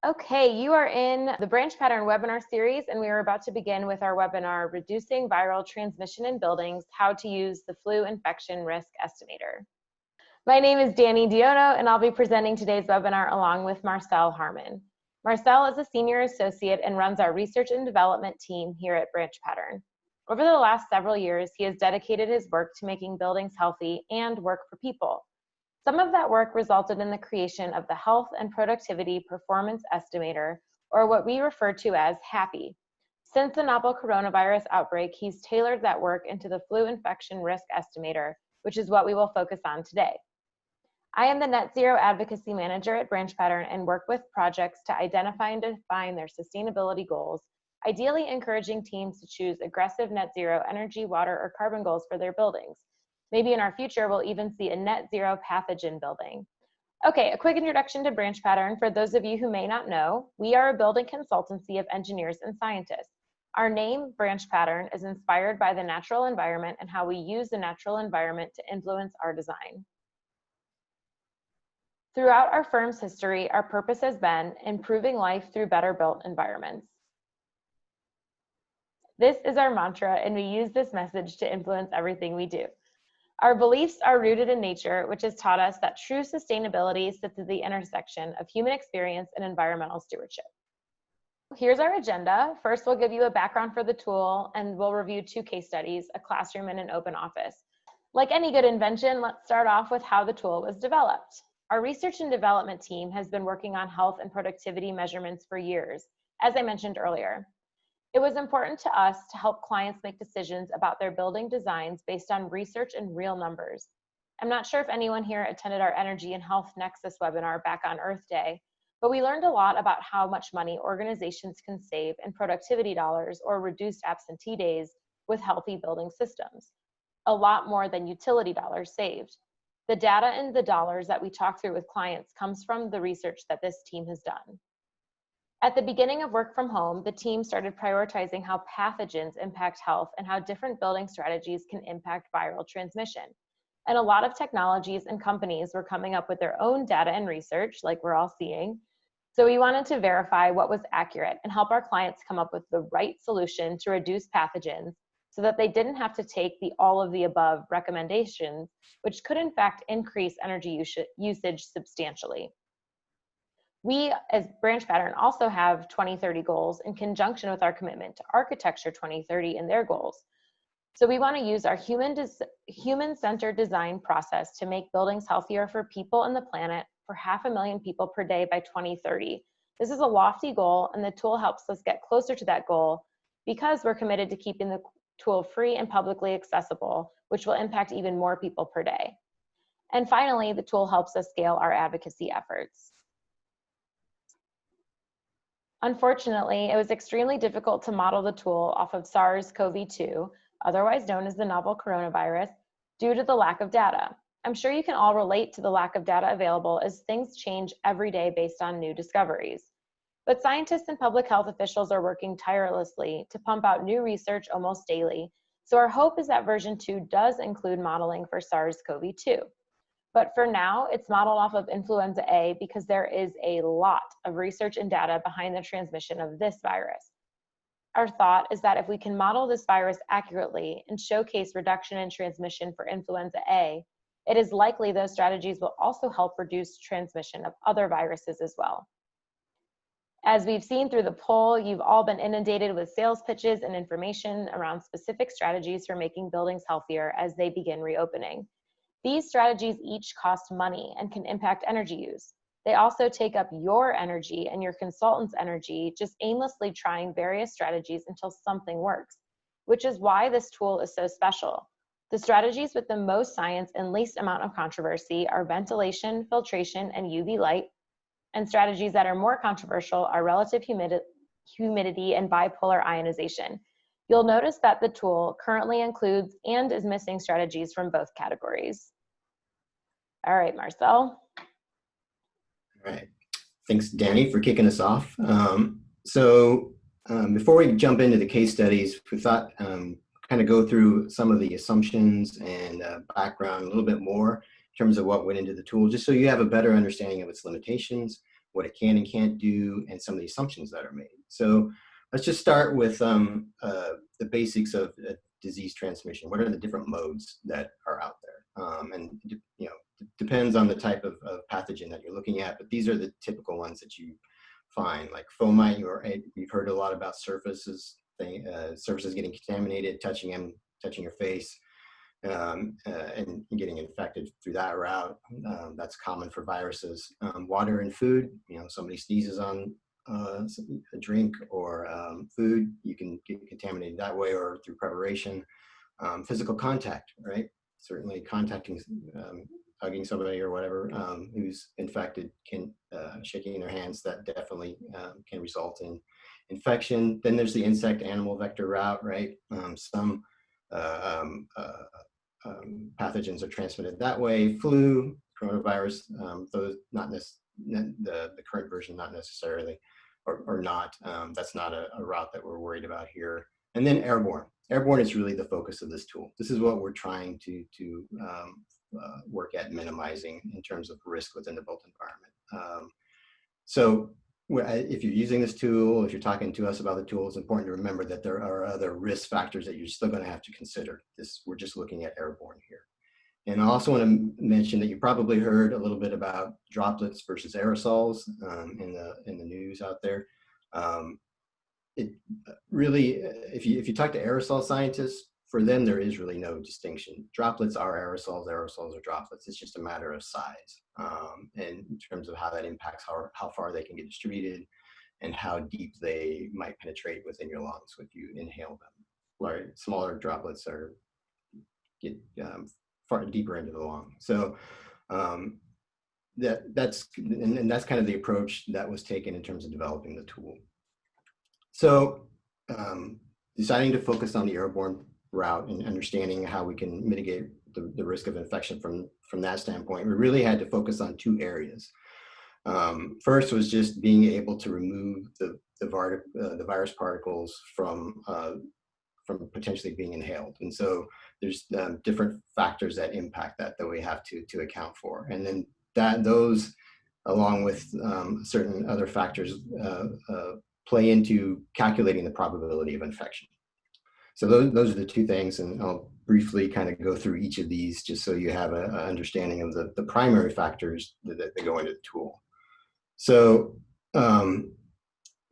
Okay, you are in the BranchPattern webinar series, and we are about to begin with our webinar, Reducing Viral Transmission in Buildings, How to Use the Flu Infection Risk Estimator. My name is Dannie DiIonno, and I'll be presenting today's webinar along with Marcel Harmon. Marcel is a senior associate and runs our research and development team here at BranchPattern. Over the last several years, he has dedicated his work to making buildings healthy and work for people. Some of that work resulted in the creation of the Health and Productivity Performance Estimator, or what we refer to as HAPPY. Since the novel coronavirus outbreak, he's tailored that work into the Flu Infection Risk Estimator, which is what we will focus on today. I am the Net Zero Advocacy Manager at BranchPattern and work with projects to identify and define their sustainability goals, ideally encouraging teams to choose aggressive net zero energy, water, or carbon goals for their buildings. Maybe in our future, we'll even see a net zero pathogen building. Okay, a quick introduction to BranchPattern. For those of you who may not know, we are a building consultancy of engineers and scientists. Our name, BranchPattern, is inspired by the natural environment and how we use the natural environment to influence our design. Throughout our firm's history, our purpose has been improving life through better built environments. This is our mantra, and we use this message to influence everything we do. Our beliefs are rooted in nature, which has taught us that true sustainability sits at the intersection of human experience and environmental stewardship. Here's our agenda. First, we'll give you a background for the tool, and we'll review 2 case studies, a classroom and an open office. Like any good invention, let's start off with how the tool was developed. Our research and development team has been working on health and productivity measurements for years, as I mentioned earlier. It was important to us to help clients make decisions about their building designs based on research and real numbers. I'm not sure if anyone here attended our Energy and Health Nexus webinar back on Earth Day, but we learned a lot about how much money organizations can save in productivity dollars or reduced absentee days with healthy building systems. A lot more than utility dollars saved. The data and the dollars that we talk through with clients comes from the research that this team has done. At the beginning of work from home, the team started prioritizing how pathogens impact health and how different building strategies can impact viral transmission. And a lot of technologies and companies were coming up with their own data and research, like we're all seeing. So we wanted to verify what was accurate and help our clients come up with the right solution to reduce pathogens so that they didn't have to take the all of the above recommendations, which could in fact increase energy usage substantially. We, as BranchPattern, also have 2030 goals in conjunction with our commitment to Architecture 2030 and their goals. So we want to use our human-centered design process to make buildings healthier for people and the planet for 500,000 people per day by 2030. This is a lofty goal, and the tool helps us get closer to that goal because we're committed to keeping the tool free and publicly accessible, which will impact even more people per day. And finally, the tool helps us scale our advocacy efforts. Unfortunately, it was extremely difficult to model the tool off of SARS-CoV-2, otherwise known as the novel coronavirus, due to the lack of data. I'm sure you can all relate to the lack of data available as things change every day based on new discoveries. But scientists and public health officials are working tirelessly to pump out new research almost daily, so our hope is that version 2 does include modeling for SARS-CoV-2. But for now, it's modeled off of influenza A because there is a lot of research and data behind the transmission of this virus. Our thought is that if we can model this virus accurately and showcase reduction in transmission for influenza A, it is likely those strategies will also help reduce transmission of other viruses as well. As we've seen through the poll, you've all been inundated with sales pitches and information around specific strategies for making buildings healthier as they begin reopening. These strategies each cost money and can impact energy use. They also take up your energy and your consultant's energy, just aimlessly trying various strategies until something works, which is why this tool is so special. The strategies with the most science and least amount of controversy are ventilation, filtration, and UV light, and strategies that are more controversial are relative humidity and bipolar ionization. You'll notice that the tool currently includes and is missing strategies from both categories. All right, Marcel. All right, thanks Dannie for kicking us off. Before we jump into the case studies, we thought kind of go through some of the assumptions and background a little bit more in terms of what went into the tool, just so you have a better understanding of its limitations, what it can and can't do, and some of the assumptions that are made. So let's just start with the basics of disease transmission. What are the different modes that are out there? And depends on the type of pathogen that you're looking at, but these are the typical ones that you find, like fomite. You've heard a lot about surfaces getting contaminated, touching your face, and getting infected through that route. That's common for viruses. Water and food, somebody sneezes on a drink or food, you can get contaminated that way or through preparation. Physical contact, right? Certainly contacting, hugging somebody or whatever who's infected, shaking their hands, that definitely can result in infection. Then there's the insect animal vector route, right? Some pathogens are transmitted that way. Flu, coronavirus, those not the current version, not necessarily, or not. That's not a route that we're worried about here. And then airborne. Airborne is really the focus of this tool. This is what we're trying to work at minimizing in terms of risk within the built environment. So if you're using this tool, if you're talking to us about the tool, it's important to remember that there are other risk factors that you're still going to have to consider. We're just looking at airborne here. And I also want to mention that you probably heard a little bit about droplets versus aerosols in the news out there. It really, if you talk to aerosol scientists, for them there is really no distinction. Droplets are aerosols, aerosols are droplets. It's just a matter of size, and in terms of how that impacts how far they can get distributed and how deep they might penetrate within your lungs if you inhale them. Smaller droplets get far deeper into the lung. So that's kind of the approach that was taken in terms of developing the tool. So deciding to focus on the airborne route and understanding how we can mitigate the risk of infection from that standpoint, we really had to focus on two areas. First was just being able to remove the virus particles from potentially being inhaled. And so there's different factors that impact that we have to account for. And then those, along with certain other factors, play into calculating the probability of infection. So those are the two things, and I'll briefly kind of go through each of these just so you have an understanding of the primary factors that go into the tool. So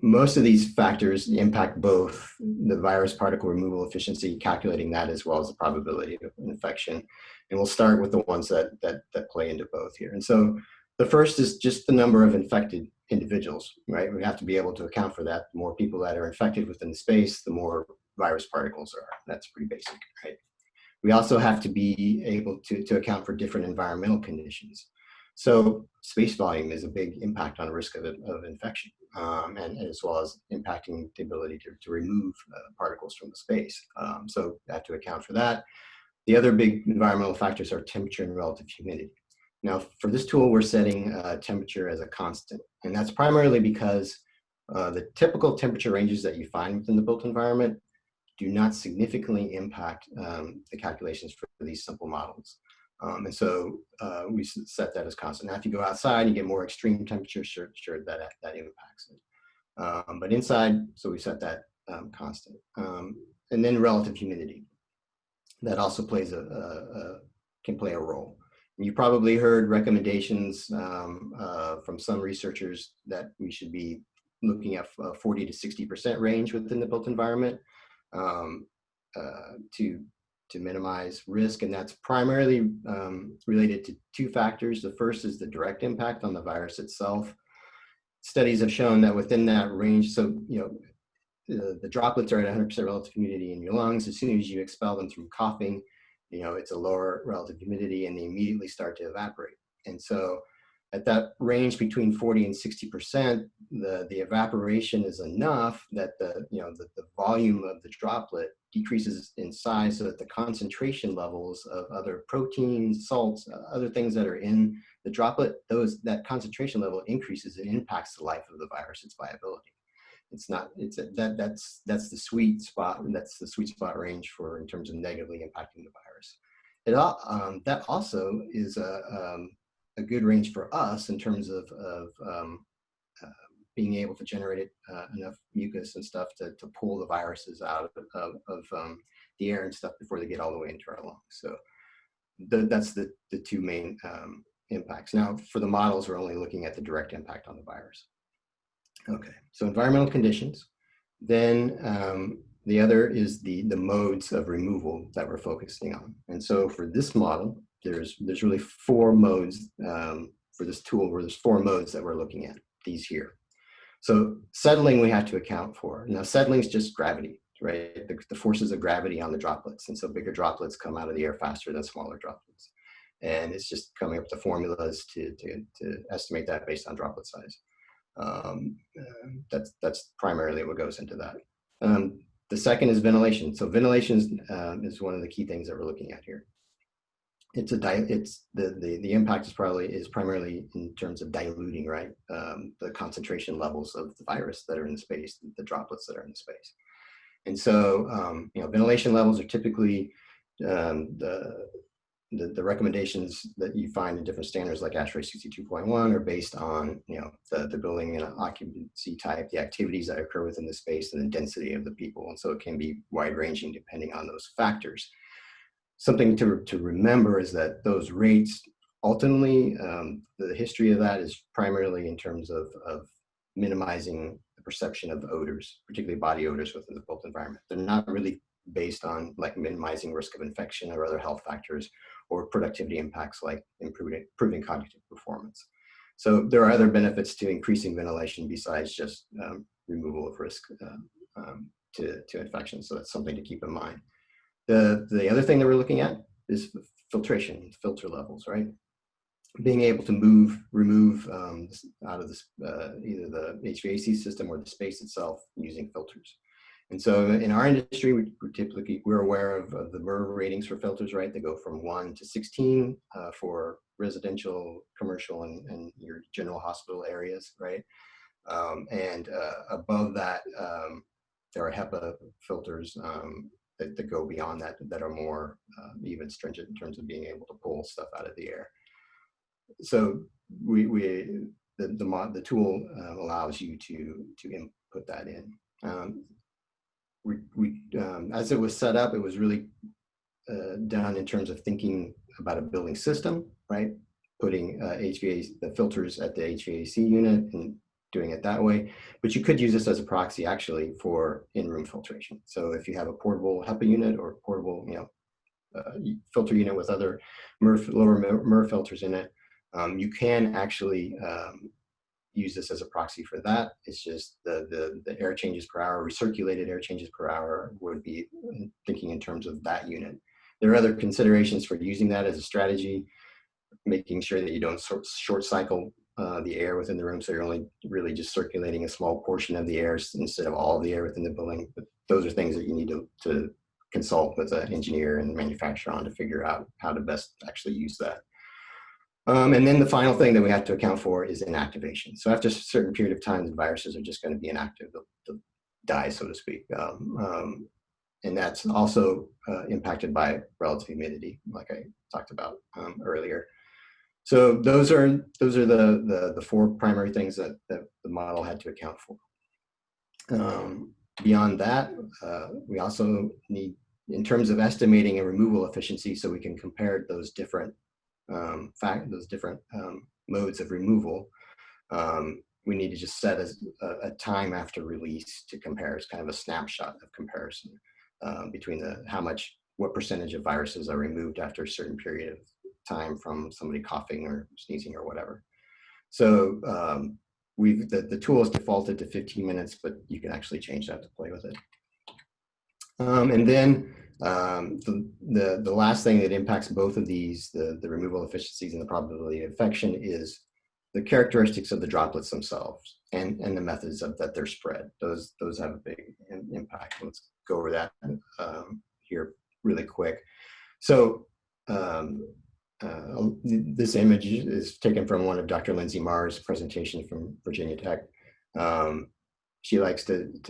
most of these factors impact both the virus particle removal efficiency, calculating that, as well as the probability of infection. And we'll start with the ones that play into both here. And so the first is just the number of infected individuals, right? We have to be able to account for that. The more people that are infected within the space, the more virus particles are. That's pretty basic, right? We also have to be able to account for different environmental conditions. So space volume is a big impact on risk of infection, and as well as impacting the ability to remove particles from the space. So we have to account for that. The other big environmental factors are temperature and relative humidity. Now, for this tool, we're setting temperature as a constant, and that's primarily because the typical temperature ranges that you find within the built environment do not significantly impact the calculations for these simple models. And so we set that as constant. Now, if you go outside, you get more extreme temperatures, sure that impacts it. But inside, so we set that constant. And then relative humidity. That also can play a role. You probably heard recommendations from some researchers that we should be looking at 40 to 60% range within the built environment to minimize risk. And that's primarily related to two factors. The first is the direct impact on the virus itself. Studies have shown that within that range, so the droplets are at 100% relative humidity in your lungs. As soon as you expel them through coughing, it's a lower relative humidity and they immediately start to evaporate. And so at that range between 40 and 60%, the evaporation is enough that the volume of the droplet decreases in size so that the concentration levels of other proteins, salts, other things that are in the droplet, that concentration level increases and impacts the life of the virus, its viability. That's the sweet spot, and that's the sweet spot range in terms of negatively impacting the virus. That also is a good range for us in terms of being able to generate enough mucus and stuff to pull the viruses out of the air and stuff before they get all the way into our lungs. So that's the two main impacts. Now, for the models, we're only looking at the direct impact on the virus. Okay, so environmental conditions. Then the other is the modes of removal that we're focusing on. And so for this model, there's really four modes for this tool, where there's four modes that we're looking at, these here. So settling we have to account for. Now settling is just gravity, right? The forces of gravity on the droplets. And so bigger droplets come out of the air faster than smaller droplets. And it's just coming up with the formulas to estimate that based on droplet size. That's primarily what goes into that. The second is ventilation. So ventilation is one of the key things that we're looking at here. The impact is primarily in terms of diluting, right, the concentration levels of the virus that are in the space, the droplets that are in the space. And so ventilation levels are typically the recommendations that you find in different standards like ASHRAE 62.1 are based on the building and occupancy type, the activities that occur within the space, and the density of the people. And so it can be wide ranging depending on those factors. Something to remember is that those rates, ultimately, the history of that is primarily in terms of minimizing the perception of odors, particularly body odors within the built environment. They're not really based on like minimizing risk of infection or other health factors or productivity impacts like improving cognitive performance. So there are other benefits to increasing ventilation besides just removal of risk to infection. So that's something to keep in mind. The other thing that we're looking at is filtration, filter levels, right? Being able to remove out of this, either the HVAC system or the space itself using filters. And so in our industry, we're aware of the MERV ratings for filters, right? They go from 1 to 16 for residential, commercial, and your general hospital areas, right? And above that, there are HEPA filters that go beyond that are more even stringent in terms of being able to pull stuff out of the air. So the tool allows you to input that in. As it was set up, it was really done in terms of thinking about a building system, right? Putting the filters at the HVAC unit and doing it that way. But you could use this as a proxy actually for in-room filtration. So if you have a portable HEPA unit or portable filter unit with other lower MERV filters in it, you can actually use this as a proxy for that. It's just the air changes per hour, recirculated air changes per hour would be thinking in terms of that unit. There are other considerations for using that as a strategy, making sure that you don't short cycle the air within the room, so you're only really just circulating a small portion of the air instead of all of the air within the building. But those are things that you need to consult with an engineer and manufacturer on to figure out how to best actually use that. And then the final thing that we have to account for is inactivation. So after a certain period of time, the viruses are just going to be inactive. They'll die, so to speak. And that's also impacted by relative humidity, like I talked about earlier. So those are the four primary things that the model had to account for. Beyond that, we also need, in terms of estimating a removal efficiency, so we can compare those different modes of removal. We need to just set a time after release to compare. It's kind of a snapshot of comparison between what percentage of viruses are removed after a certain period of time from somebody coughing or sneezing or whatever. So the tool is defaulted to 15 minutes, but you can actually change that to play with it. And then the last thing that impacts both of these, the removal efficiencies and the probability of infection, is the characteristics of the droplets themselves and the methods that they're spread. Those have a big impact. Let's go over that here really quick. So this image is taken from one of Dr. Lindsay Marr's presentations from Virginia Tech. She likes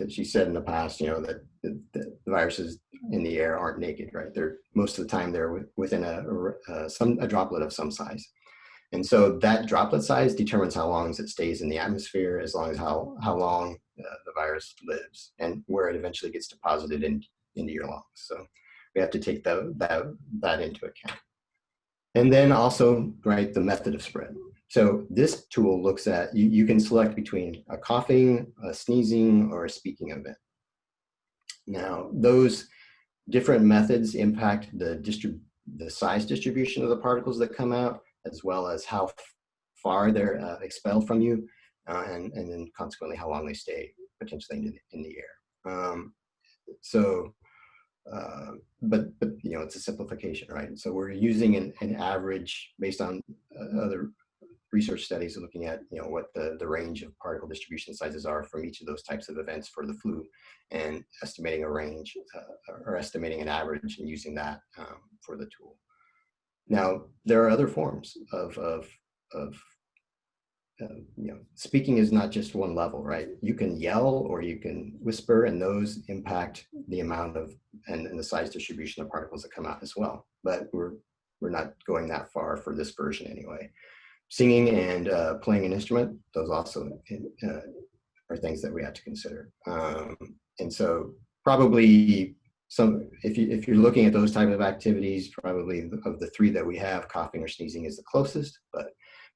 she said in the past, that the viruses in the air aren't naked, right? Most of the time they're within a droplet of some size. And so that droplet size determines how long it stays in the atmosphere, as long as how long the virus lives and where it eventually gets deposited into your lungs. So we have to take that into account. And then also, right, the method of spread. So this tool looks at, you can select between a coughing, a sneezing, or a speaking event. Now, those different methods impact the size distribution of the particles that come out, as well as how far they're expelled from you, and then consequently how long they stay potentially in the air. But you know, it's a simplification, right? So we're using an average based on other research studies looking at, you know, what the range of particle distribution sizes are from each of those types of events for the flu, and estimating a range or estimating an average and using that for the tool. Now, there are other forms of you know, speaking is not just one level, right? You can yell or you can whisper, and those impact the amount of and the size distribution of particles that come out as well. But we're not going that far for this version anyway. Singing and playing an instrument, those also are things that we have to consider. And so probably if you're looking at those type of activities, probably of the three that we have, coughing or sneezing is the closest, but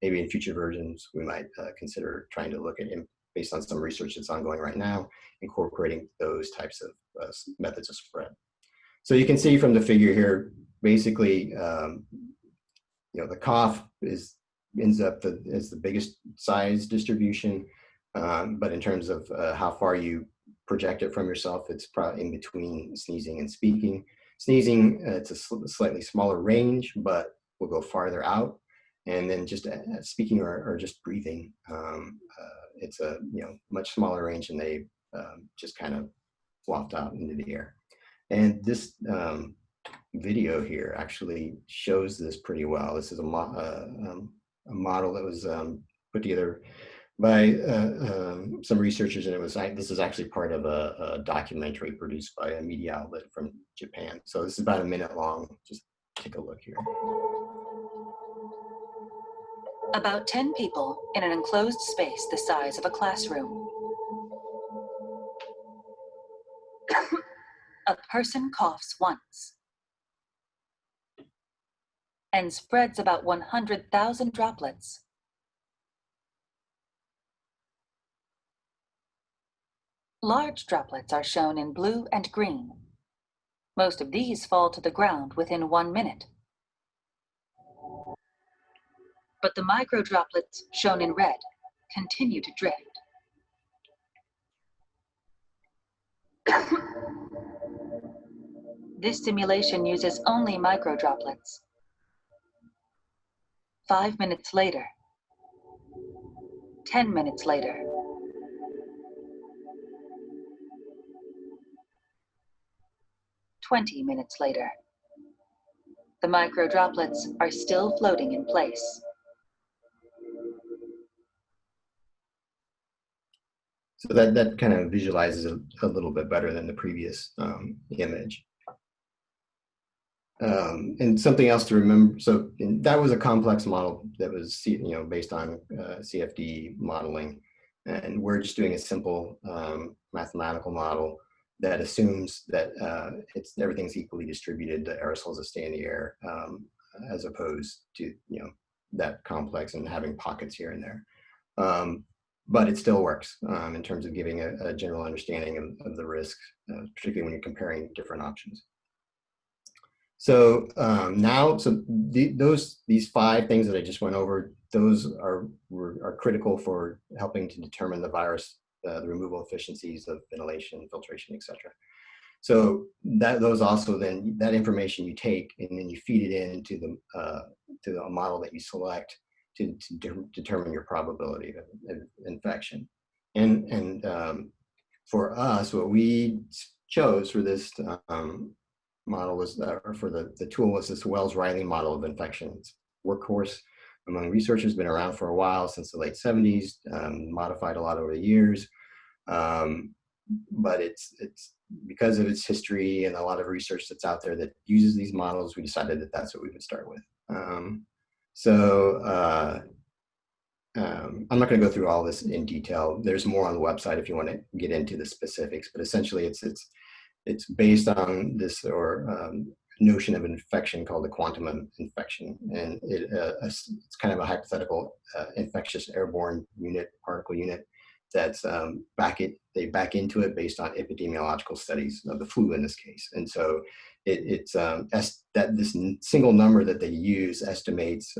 maybe in future versions, we might consider trying to look at, based on some research that's ongoing right now, incorporating those types of methods of spread. So you can see from the figure here, basically, you know, the cough ends up as the biggest size distribution, but in terms of how far you project it from yourself, it's probably in between sneezing and speaking. Sneezing, it's a slightly smaller range, but will go farther out. And then just speaking or just breathing, it's a, you know, much smaller range, and they just kind of flopped out into the air. And this video here actually shows this pretty well. This is a model that was put together by some researchers, and this is actually part of a documentary produced by a media outlet from Japan. So this is about a minute long. Just take a look here. About 10 people in an enclosed space the size of a classroom. A person coughs once and spreads about 100,000 droplets. Large droplets are shown in blue and green. Most of these fall to the ground within 1 minute. But the micro droplets, shown in red, continue to drift. This simulation uses only micro droplets. 5 minutes later, 10 minutes later, 20 minutes later, the micro droplets are still floating in place. So that kind of visualizes a little bit better than the previous image. And something else to remember, so that was a complex model that was, you know, based on CFD modeling, and we're just doing a simple mathematical model that assumes that everything's equally distributed, the aerosols that stay in the air, as opposed to, you know, that complex and having pockets here and there. But it still works in terms of giving a general understanding of the risk, particularly when you're comparing different options. So these 5 things that I just went over, those are critical for helping to determine the virus, the removal efficiencies of ventilation, filtration, etc. So those also then, that information you take and then you feed it into the model that you select to determine your probability of infection. And for us, what we chose for this model was, or for the tool, was this Wells-Riley model of infection. It's workhorse among researchers, been around for a while, since the late 70s, modified a lot over the years. But it's because of its history and a lot of research that's out there that uses these models, we decided that that's what we would start with. So I'm not going to go through all this in detail. There's more on the website if you want to get into the specifics, but essentially it's based on this notion of infection called the quantum of infection, and it's kind of a hypothetical infectious airborne particle unit that's they back into it based on epidemiological studies of the flu in this case. And so that this single number that they use estimates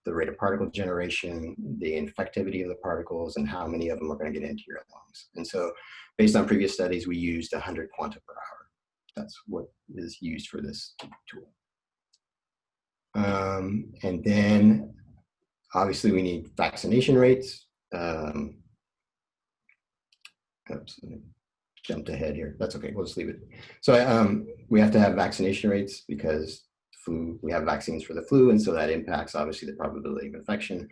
the rate of particle generation, the infectivity of the particles, and how many of them are going to get into your lungs. And so based on previous studies, we used 100 quanta per hour. That's what is used for this tool. And then obviously we need vaccination rates. Oops, I jumped ahead here. That's okay, we'll just leave it. So we have to have vaccination rates because flu, we have vaccines for the flu, and so that impacts obviously the probability of infection.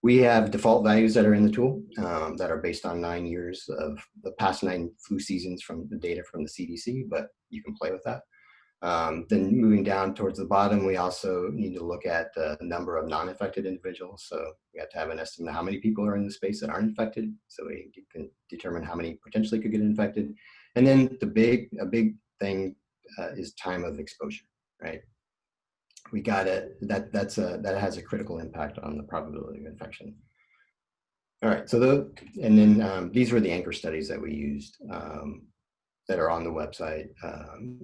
We have default values that are in the tool that are based on 9 years of the past 9 flu seasons from the data from the CDC, but you can play with that. Then moving down towards the bottom, we also need to look at the number of non-infected individuals. So we have to have an estimate of how many people are in the space that aren't infected, so we can determine how many potentially could get infected. And then a big thing is time of exposure, right? We got it. That has a critical impact on the probability of infection. All right. So these were the anchor studies that we used that are on the website.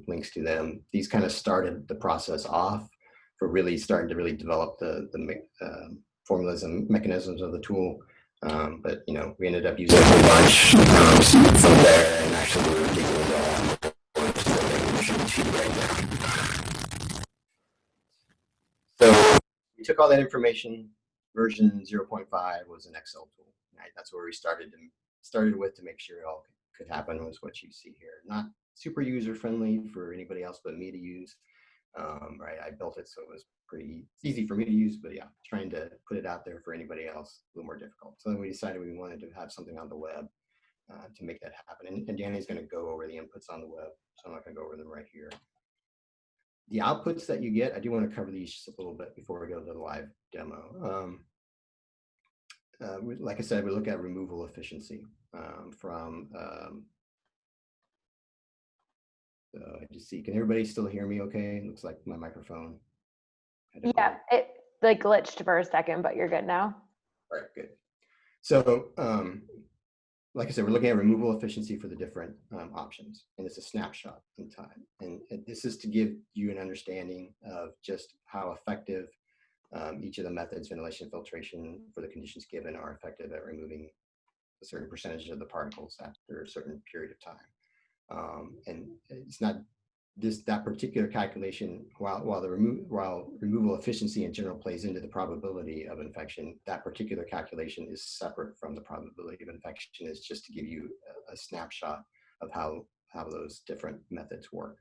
Links to them. These kind of started the process off for really starting to develop the formulas and mechanisms of the tool. But we ended up using a whole bunch from there, and actually we were digging into all right now. So we took all that information. Version 0.5 was an Excel tool. Right? That's where we started with to make sure it all could happen, was what you see here. Not super user friendly for anybody else but me to use. Right? I built it so it was pretty easy for me to use, but yeah, trying to put it out there for anybody else a little more difficult. So then we decided we wanted to have something on the web to make that happen. And Danny's going to go over the inputs on the web, so I'm not going to go over them right here. The outputs that you get, I do want to cover these just a little bit before we go to the live demo. Like I said, we look at removal efficiency from, so I just see, can everybody still hear me okay? It looks like my microphone. Yeah, it like glitched for a second, but you're good now. All right, good. So like I said, we're looking at removal efficiency for the different options, and it's a snapshot in time. And this is to give you an understanding of just how effective each of the methods, ventilation, filtration, for the conditions given, are effective at removing a certain percentage of the particles after a certain period of time. And it's not that particular calculation, while removal efficiency in general plays into the probability of infection, that particular calculation is separate from the probability of infection. It's just to give you a snapshot of how those different methods work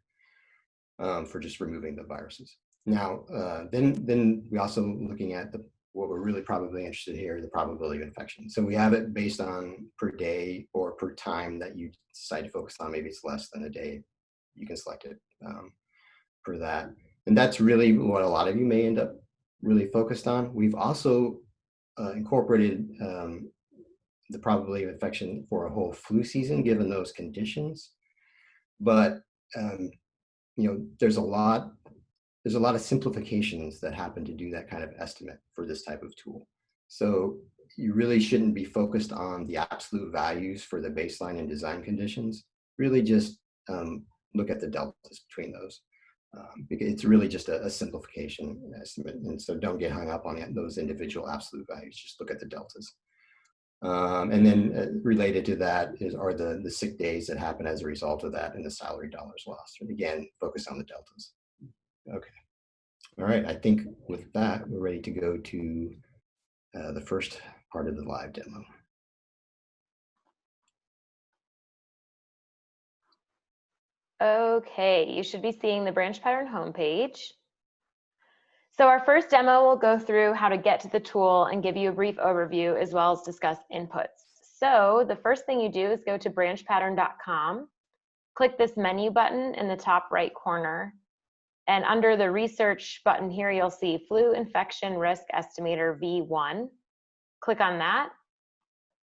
for just removing the viruses. Now, then we also looking at what we're really probably interested here, the probability of infection. So we have it based on per day or per time that you decide to focus on. Maybe it's less than a day. You can select it for that. And that's really what a lot of you may end up really focused on. We've also incorporated the probability of infection for a whole flu season, given those conditions. But there's a lot of simplifications that happen to do that kind of estimate for this type of tool. So you really shouldn't be focused on the absolute values for the baseline and design conditions. Really just look at the deltas between those. Because it's really just a simplification estimate. And so don't get hung up on those individual absolute values, just look at the deltas. And then related to that are the sick days that happen as a result of that and the salary dollars lost. And again, focus on the deltas. Okay. All right, I think with that, we're ready to go to the first part of the live demo. Okay, you should be seeing the BranchPattern homepage. So our first demo will go through how to get to the tool and give you a brief overview as well as discuss inputs. So the first thing you do is go to branchpattern.com, click this menu button in the top right corner, And under the research button here, you'll see flu infection risk estimator V1. Click on that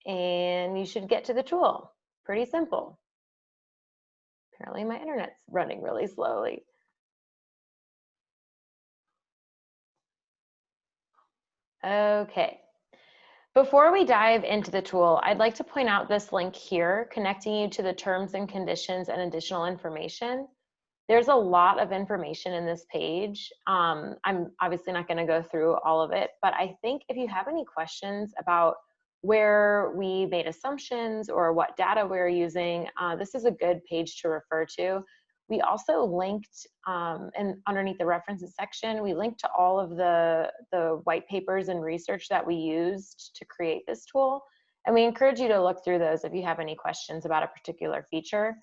and you should get to the tool. Pretty simple. Apparently my internet's running really slowly. Okay. Before we dive into the tool, I'd like to point out this link here connecting you to the terms and conditions and additional information. There's a lot of information in this page. I'm obviously not going to go through all of it, but I think if you have any questions about where we made assumptions or what data we're using, this is a good page to refer to. We also linked, and underneath the references section, we linked to all of the white papers and research that we used to create this tool. And we encourage you to look through those if you have any questions about a particular feature.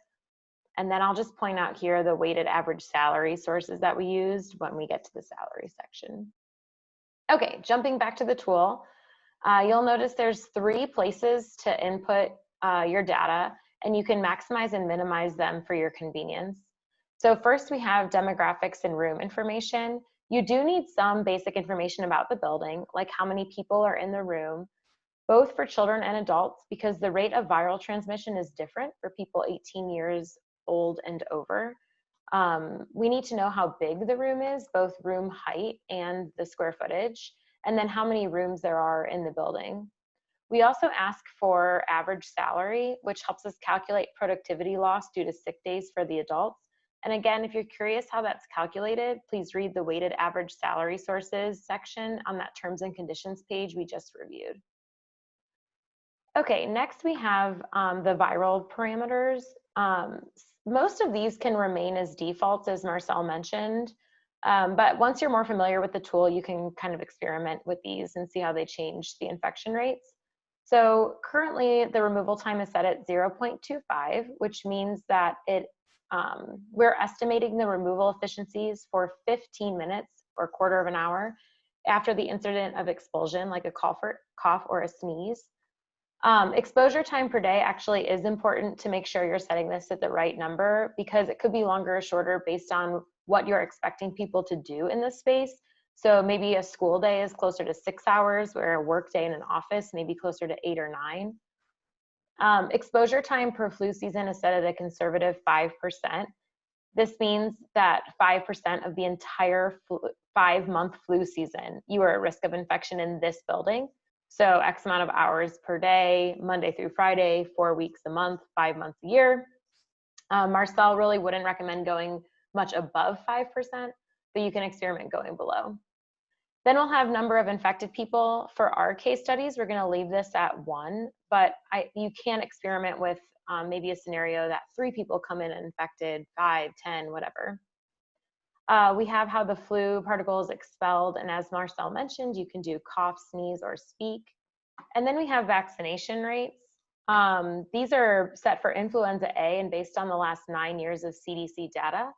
And then I'll just point out here the weighted average salary sources that we used when we get to the salary section. Okay, jumping back to the tool, you'll notice there's 3 places to input your data, and you can maximize and minimize them for your convenience. So first we have demographics and room information. You do need some basic information about the building, like how many people are in the room, both for children and adults, because the rate of viral transmission is different for people 18 years old and over. We need to know how big the room is, both room height and the square footage, and then how many rooms there are in the building. We also ask for average salary, which helps us calculate productivity loss due to sick days for the adults. And again, if you're curious how that's calculated, please read the weighted average salary sources section on that terms and conditions page we just reviewed. Okay, next we have the viral parameters. Most of these can remain as defaults, as Marcel mentioned, but once you're more familiar with the tool, you can kind of experiment with these and see how they change the infection rates. So currently the removal time is set at 0.25, which means that we're estimating the removal efficiencies for 15 minutes or quarter of an hour after the incident of expulsion, like a cough or a sneeze. Exposure time per day actually is important to make sure you're setting this at the right number, because it could be longer or shorter based on what you're expecting people to do in this space. So maybe a school day is closer to 6 hours, where a work day in an office may be closer to 8 or 9. Exposure time per flu season is set at a conservative 5%. This means that 5% of the entire 5-month flu season, you are at risk of infection in this building. So X amount of hours per day, Monday through Friday, 4 weeks a month, 5 months a year. Marcel really wouldn't recommend going much above 5%, but you can experiment going below. Then we'll have number of infected people. For our case studies, we're going to leave this at 1, but you can experiment with maybe a scenario that 3 people come in and infected, 5, 10, whatever. We have how the flu particle is expelled, and as Marcel mentioned, you can do cough, sneeze, or speak. And then we have vaccination rates. These are set for influenza A and based on the last 9 years of CDC data.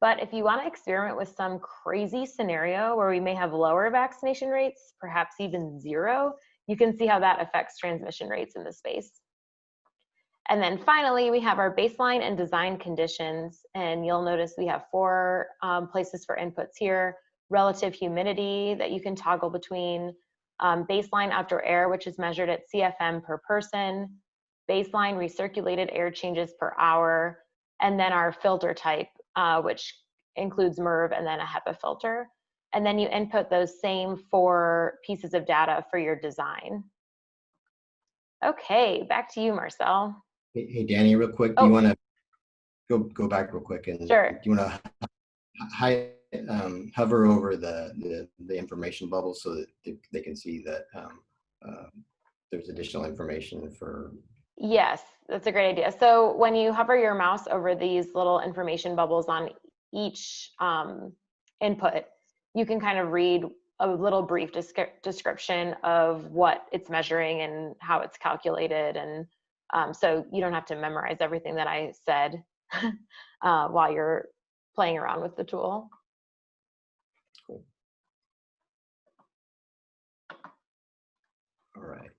But if you want to experiment with some crazy scenario where we may have lower vaccination rates, perhaps even 0, you can see how that affects transmission rates in the space. And then finally, we have our baseline and design conditions, and you'll notice we have 4 places for inputs here. Relative humidity that you can toggle between, baseline outdoor air, which is measured at CFM per person, baseline recirculated air changes per hour, and then our filter type, which includes MERV and then a HEPA filter. And then you input those same 4 pieces of data for your design. Okay, back to you, Marcel. Hey, Danny, real quick, do you want to go back real quick, and Sure. do you want to hover over the information bubble so that they can see that there's additional information for? Yes, that's a great idea. So when you hover your mouse over these little information bubbles on each input, you can kind of read a little brief description of what it's measuring and how it's calculated. And so you don't have to memorize everything that I said while you're playing around with the tool. Cool. All right.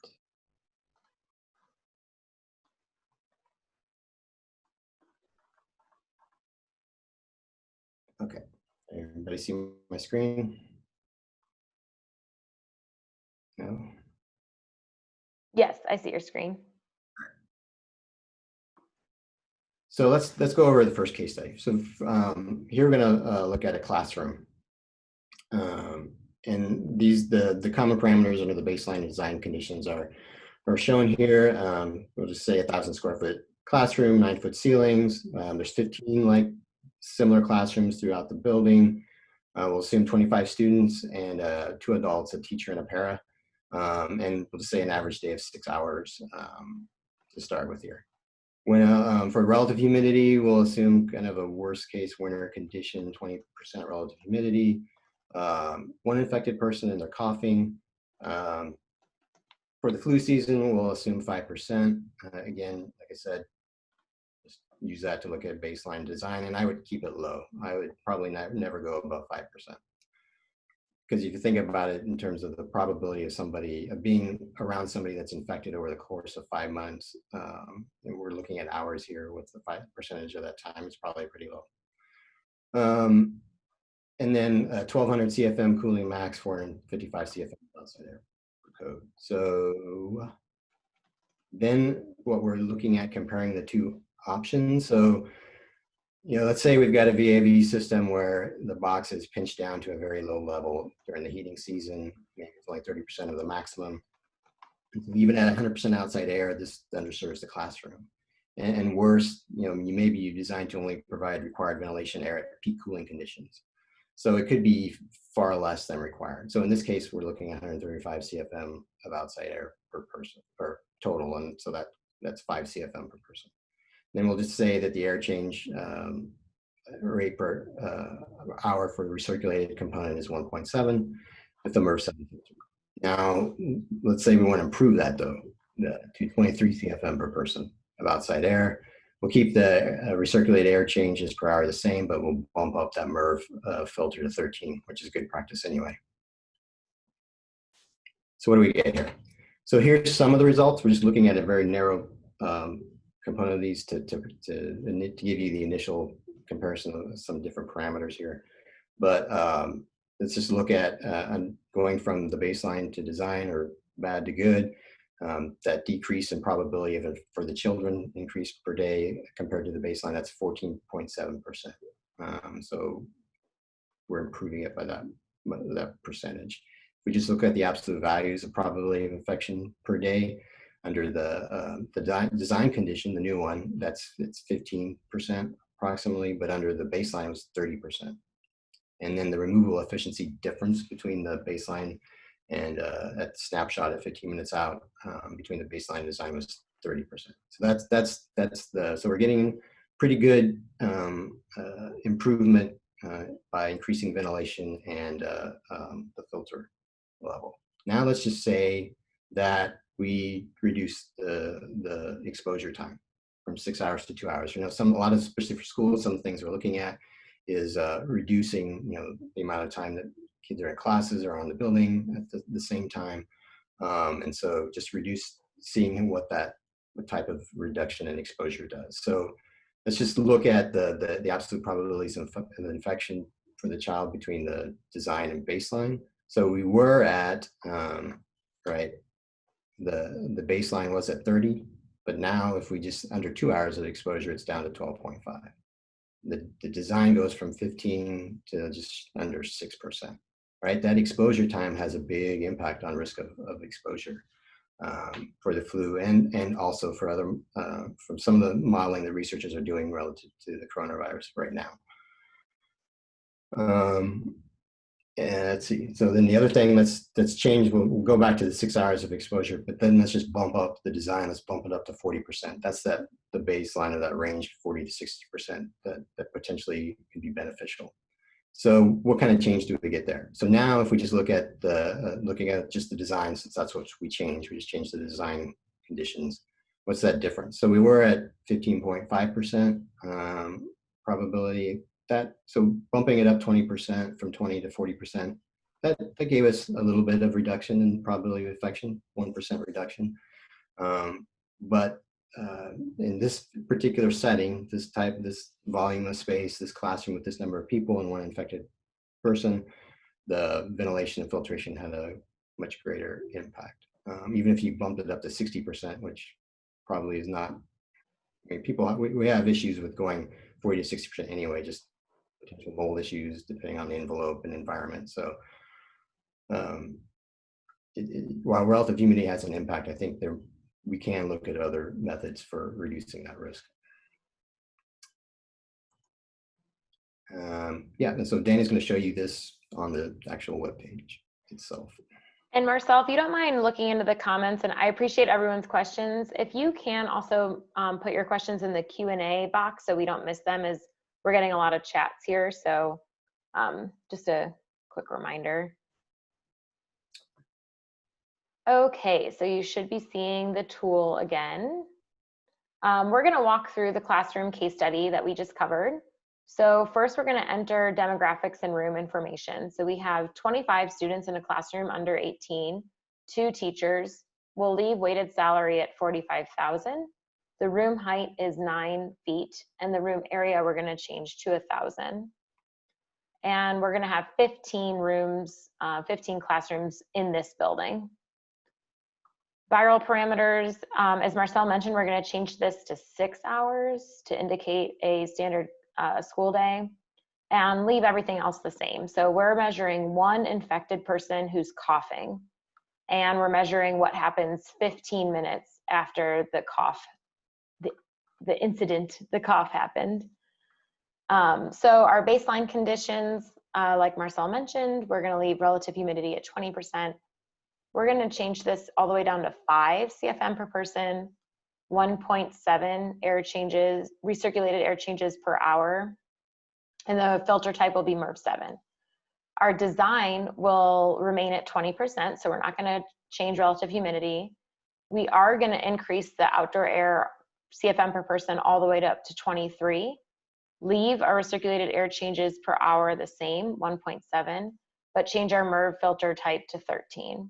Okay, there Everybody see my screen? No? Yes, I see your screen. So let's go over the first case study. So here we're going to look at a classroom. And the common parameters under the baseline design conditions are shown here. We'll just say 1,000 square foot classroom, 9-foot ceilings. There's 15 similar classrooms throughout the building. We'll assume 25 students and 2 adults, a teacher and a para. And we'll just say an average day of 6 hours to start with here. When for relative humidity, we'll assume kind of a worst case winter condition, 20% relative humidity. 1 infected person and they're coughing. For the flu season, we'll assume 5%. Again, like I said, just use that to look at baseline design, and I would keep it low. I would probably never go above 5%. Because if you think about it in terms of the probability of being around somebody that's infected over the course of 5 months, and we're looking at hours here with the 5% of that time, it's probably pretty low. And then 1,200 CFM cooling max, 455 CFM outside air per code. So then what we're looking at comparing the 2 options. So, let's say we've got a VAV system where the box is pinched down to a very low level during the heating season, maybe it's only 30% of the maximum. Even at 100% outside air, this underserves the classroom. And worse, maybe you designed to only provide required ventilation air at peak cooling conditions. So it could be far less than required. So in this case, we're looking at 135 CFM of outside air per person, per total. And so that's 5 CFM per person. Then we'll just say that the air change rate per hour for the recirculated component is 1.7 with the MERV 7 filter. Now, let's say we want to improve that though, to 23 CFM per person of outside air. We'll keep the recirculated air changes per hour the same, but we'll bump up that MERV filter to 13, which is good practice anyway. So what do we get here? So here's some of the results. We're just looking at a very narrow component of these to give you the initial comparison of some different parameters here. But let's just look at going from the baseline to design or bad to good. That decrease in probability for the children increase per day compared to the baseline, that's 14.7%. So we're improving it by that percentage. If we just look at the absolute values of probability of infection per day under the design condition, the new one, it's 15% approximately, but under the baseline was 30%. And then the removal efficiency difference between the baseline and at the snapshot at 15 minutes out between the baseline and design was 30%. So so we're getting pretty good improvement by increasing ventilation and the filter level. Now let's just say that we reduce the exposure time from 6 hours to 2 hours. A lot of, especially for schools, some things we're looking at is reducing the amount of time that kids are in classes or on the building at the same time. And so just seeing what type of reduction in exposure does. So let's just look at the absolute probabilities of infection for the child between the design and baseline. So we were at, the baseline was at 30, but now if we just under 2 hours of exposure, it's down to 12.5. The design goes from 15 to just under 6%, right? That exposure time has a big impact on risk of exposure for the flu and also for other, from some of the modeling that researchers are doing relative to the coronavirus right now. And let's see, so then the other thing that's changed, we'll go back to the 6 hours of exposure, but then let's just bump up the design, let's bump it up to 40%. That's the baseline of that range, 40 to 60% that potentially can be beneficial. So what kind of change do we get there? So now if we just look at looking at just the design, since that's what we changed, we just changed the design conditions. What's that difference? So we were at 15.5% probability. So bumping it up 20% from 20 to 40%, that gave us a little bit of reduction in probability of infection, 1% reduction. But in this particular setting, this volume of space, this classroom with this number of people and 1 infected person, the ventilation and filtration had a much greater impact. Even if you bumped it up to 60%, which probably is not, I mean, we have issues with going 40 to 60% anyway, just potential mold issues depending on the envelope and environment. So while relative humidity has an impact, I think we can look at other methods for reducing that risk. Yeah, and so Danny's going to show you this on the actual web page itself. And Marcel, if you don't mind looking into the comments, and I appreciate everyone's questions, if you can also put your questions in the Q&A box so we don't miss them, as we're getting a lot of chats here. So just a quick reminder. Okay, so you should be seeing the tool again. We're going to walk through the classroom case study that we just covered. So first, we're going to enter demographics and room information. So we have 25 students in a classroom under 18, 2 teachers. We'll leave weighted salary at $45,000. The room height is 9 feet, and the room area we're going to change to 1,000. And we're going to have 15 rooms, 15 classrooms in this building. Viral parameters, as Marcel mentioned, we're going to change this to 6 hours to indicate a standard school day, and leave everything else the same. So we're measuring 1 infected person who's coughing, and we're measuring what happens 15 minutes after the cough, the incident, the cough happened. So our baseline conditions, like Marcel mentioned, we're going to leave relative humidity at 20%. We're going to change this all the way down to 5 CFM per person, 1.7 air changes, recirculated air changes per hour, and the filter type will be MERV 7. Our design will remain at 20%, so we're not going to change relative humidity. We are going to increase the outdoor air CFM per person all the way up to 23. Leave our recirculated air changes per hour the same, 1.7, but change our MERV filter type to 13.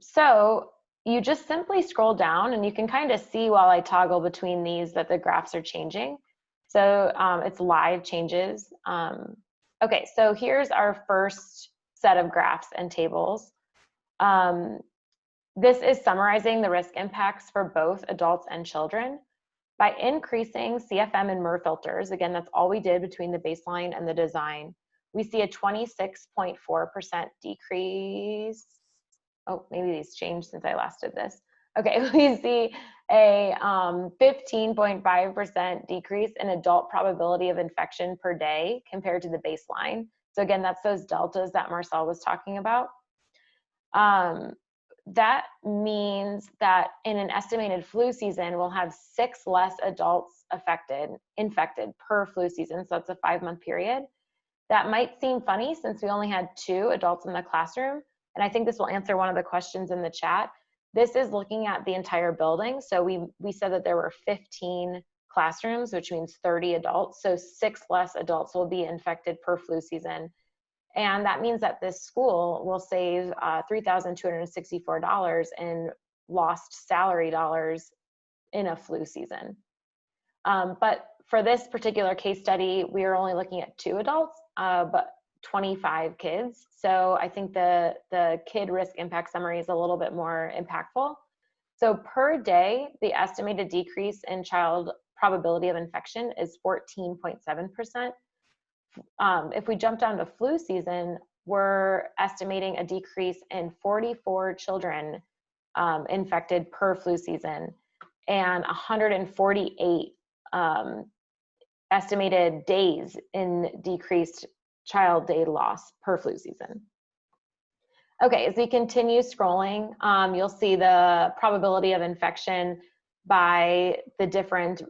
So you just simply scroll down, and you can kind of see while I toggle between these that the graphs are changing. So it's live changes. Okay, so here's our first set of graphs and tables. This is summarizing the risk impacts for both adults and children. By increasing CFM and MERV filters, again, that's all we did between the baseline and the design, we see a 26.4% decrease. Oh, maybe these changed since I last did this. Okay, we see a 15.5% decrease in adult probability of infection per day compared to the baseline. So again, that's those deltas that Marcel was talking about. That means that in an estimated flu season, we'll have 6 less adults infected per flu season. So that's a 5-month period. That might seem funny since we only had 2 adults in the classroom. And I think this will answer one of the questions in the chat. This is looking at the entire building. So we said that there were 15 classrooms, which means 30 adults. So 6 less adults will be infected per flu season. And that means that this school will save $3,264 in lost salary dollars in a flu season. But for this particular case study, we are only looking at 2 adults, but 25 kids. So I think the kid risk impact summary is a little bit more impactful. So per day, the estimated decrease in child probability of infection is 14.7%. If we jump down to flu season, we're estimating a decrease in 44 children infected per flu season, and 148 estimated days in decreased child day loss per flu season. Okay, as we continue scrolling, you'll see the probability of infection by the different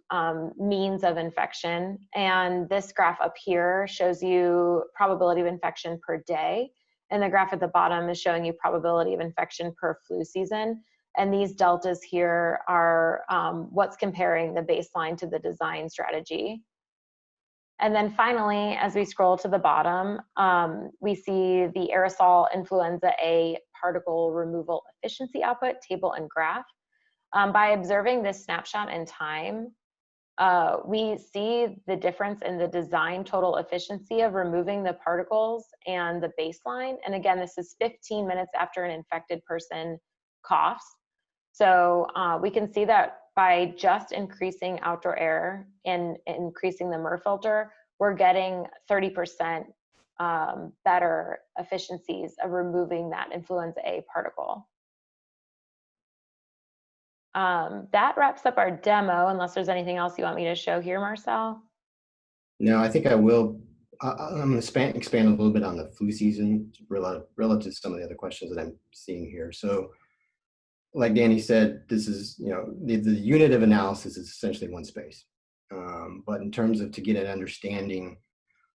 means of infection. And this graph up here shows you probability of infection per day. And the graph at the bottom is showing you probability of infection per flu season. And these deltas here are what's comparing the baseline to the design strategy. And then finally, as we scroll to the bottom, we see the aerosol influenza A particle removal efficiency output table and graph. By observing this snapshot in time, we see the difference in the design total efficiency of removing the particles and the baseline. And again, this is 15 minutes after an infected person coughs. So we can see that by just increasing outdoor air and increasing the MER filter, we're getting 30% better efficiencies of removing that influenza A particle. That wraps up our demo, unless there's anything else you want me to show here, Marcel. No, I think I will. I'm going to expand a little bit on the flu season relative to some of the other questions that I'm seeing here. So like Danny said, this is, the unit of analysis is essentially one space. But in terms of to get an understanding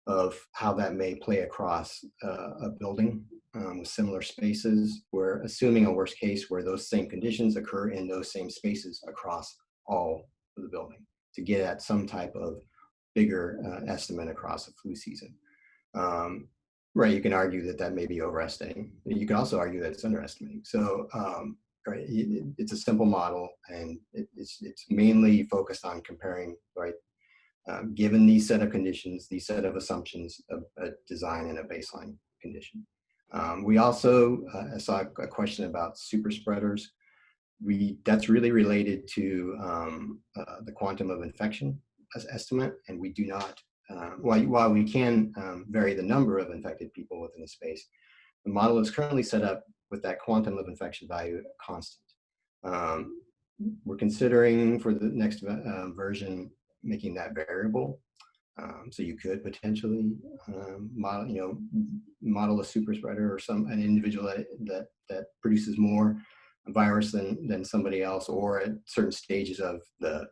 of how that may play across a building with similar spaces, we're assuming a worst case where those same conditions occur in those same spaces across all of the building to get at some type of bigger estimate across a flu season. Right, you can argue that that may be overestimating. You can also argue that it's underestimating. So right, it's a simple model, and it's mainly focused on comparing, right, given these set of conditions, these set of assumptions of a design and a baseline condition. We also saw a question about super spreaders. That's really related to the quantum of infection estimate, and we do not, while we can vary the number of infected people within a space, the model is currently set up with that quantum of infection value constant. We're considering for the next version making that variable. So you could potentially model a super spreader or an individual that produces more virus than somebody else, or at certain stages of the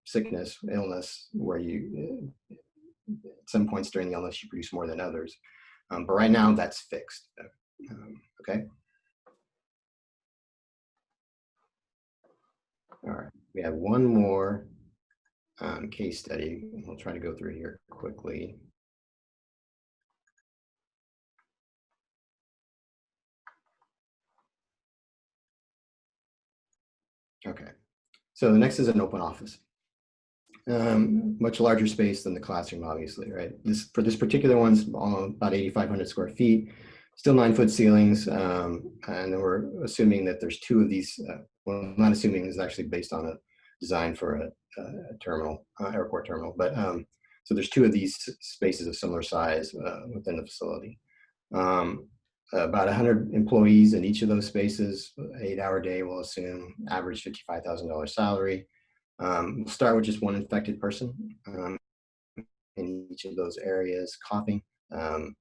sickness, illness, where you at some points during the illness you produce more than others. But right now that's fixed. Okay. All right, we have one more case study. We'll try to go through here quickly. Okay, so the next is an open office. Much larger space than the classroom, obviously, right? For this particular one's about 8,500 square feet, still 9-foot ceilings, and then we're assuming that there's two of these. Well, not assuming, is actually based on a design for a terminal, airport terminal. But so there's two of these spaces of similar size within the facility. About 100 employees in each of those spaces, 8-hour day, we'll assume, average $55,000 salary. We'll start with just one infected person in each of those areas, coughing, 5%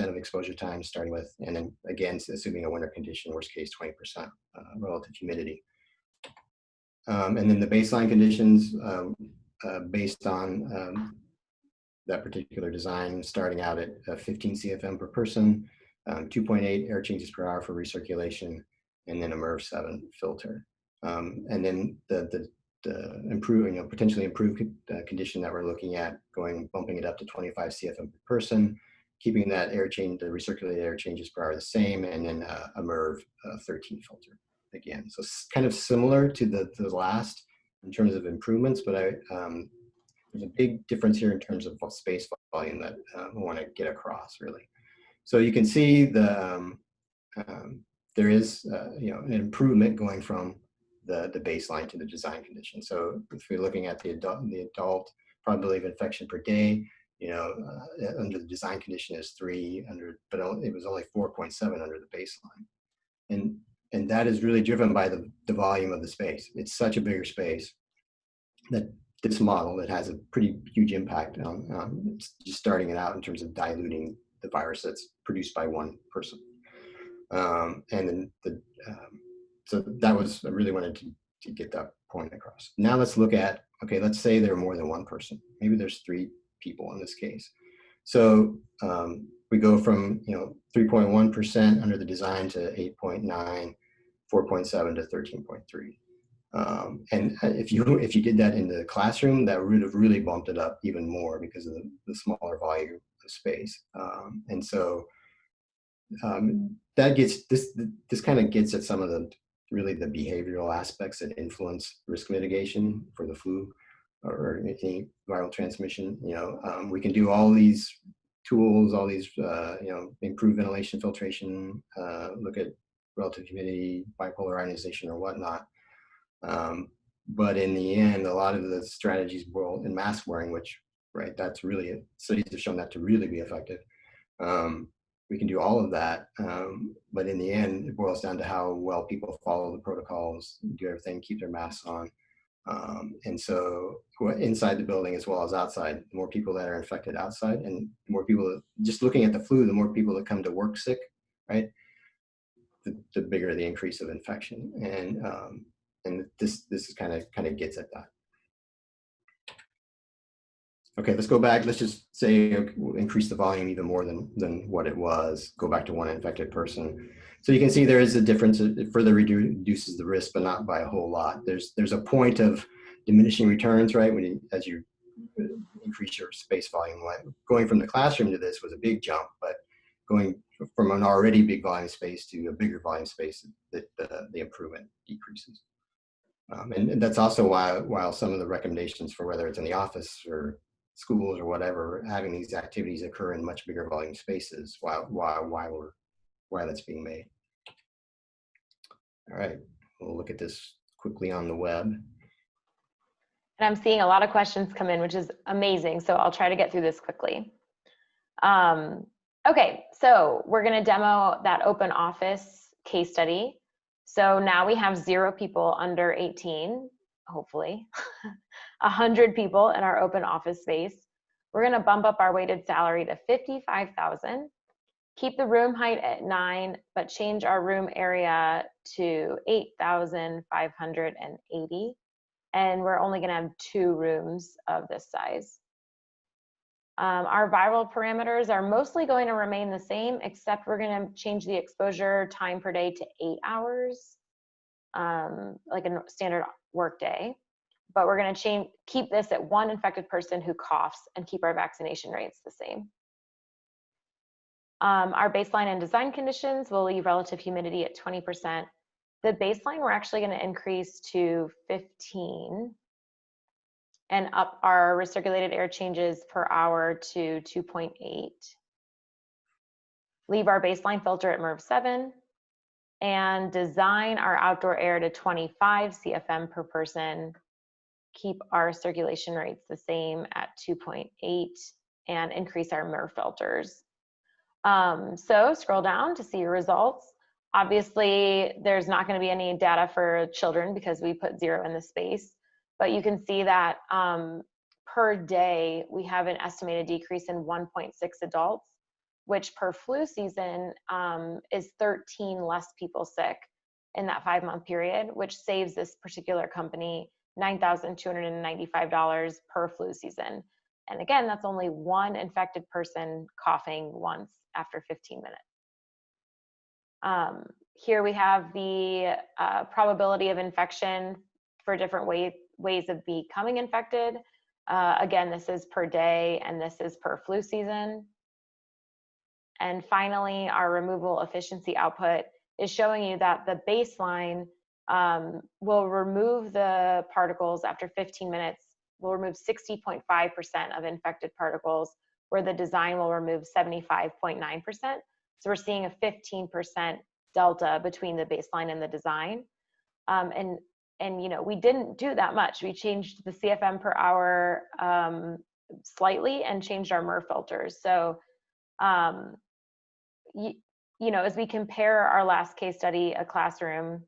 of exposure time starting with, and then again, assuming a winter condition, worst case 20% relative humidity. And then the baseline conditions based on that particular design, starting out at 15 CFM per person, 2.8 air changes per hour for recirculation, and then a MERV 7 filter. And then the potentially improved condition that we're looking at, bumping it up to 25 CFM per person, keeping that the recirculated air changes per hour the same, and then a MERV 13 filter again. So it's kind of similar to the last in terms of improvements, but there's a big difference here in terms of space volume that we want to get across, really. So you can see there is an improvement going from the baseline to the design condition. So if we're looking at the adult probability of infection per day, under the design condition is 300, but it was only 4.7 under the baseline. And that is really driven by the volume of the space. It's such a bigger space that this model that has a pretty huge impact on just starting it out in terms of diluting the virus that's produced by one person. And then so that was, I really wanted to get that point across. Now let's look at, okay, let's say there are more than one person. Maybe there's 3 people in this case. So we go from 3.1% under the design to 8.9, 4.7 to 13.3. And if you did that in the classroom, that would have really bumped it up even more because of the smaller volume of space. And so that gets this kind of gets at some of the behavioral aspects that influence risk mitigation for the flu. or anything viral transmission. We can do all these tools, all these, improve ventilation, filtration, look at relative humidity, bipolar ionization, or whatnot. But in the end, a lot of the strategies boil in mask wearing, which, right, that's really, studies have shown that to really be effective. We can do all of that, but in the end, it boils down to how well people follow the protocols, do everything, keep their masks on. And so inside the building as well as outside, the more people that are infected outside, and the more people, just looking at the flu, the more people that come to work sick, right, the bigger the increase of infection. And this is kind of gets at that. Okay, let's go back. Let's just say we'll increase the volume even more than what it was. Go back to one infected person. So you can see there is a difference. It further reduces the risk, but not by a whole lot. There's a point of diminishing returns, right? As you increase your space volume. Going from the classroom to this was a big jump, but going from an already big volume space to a bigger volume space, the improvement decreases. And that's also why, while some of the recommendations for whether it's in the office or schools or whatever, having these activities occur in much bigger volume spaces, why that's being made. All right, we'll look at this quickly on the web. And I'm seeing a lot of questions come in, which is amazing. So I'll try to get through this quickly. Okay, so we're gonna demo that open office case study. So now we have 0 people under 18, hopefully, 100 people in our open office space. We're gonna bump up our weighted salary to $55,000, keep the room height at 9, but change our room area to 8,580. And we're only gonna have 2 rooms of this size. Our viral parameters are mostly going to remain the same, except we're going to change the exposure time per day to 8 hours, like a standard work day. But we're going to keep this at 1 infected person who coughs and keep our vaccination rates the same. Our baseline and design conditions will leave relative humidity at 20%. The baseline we're actually going to increase to 15. And up our recirculated air changes per hour to 2.8. Leave our baseline filter at MERV 7 and design our outdoor air to 25 CFM per person. Keep our circulation rates the same at 2.8 and increase our MERV filters. So scroll down to see your results. Obviously, there's not going to be any data for children because we put 0 in the space. But you can see that per day, we have an estimated decrease in 1.6 adults, which per flu season is 13 less people sick in that 5-month period, which saves this particular company $9,295 per flu season. And again, that's only 1 infected person coughing once after 15 minutes. Here we have the probability of infection for different ways of becoming infected. Again, this is per day and this is per flu season. And finally, our removal efficiency output is showing you that the baseline will remove the particles after 15 minutes, will remove 60.5% of infected particles, where the design will remove 75.9%. So we're seeing a 15% delta between the baseline and the design. And you know, we didn't do that much. We changed the CFM per hour slightly and changed our MERV filters. So, you know, as we compare our last case study, a classroom,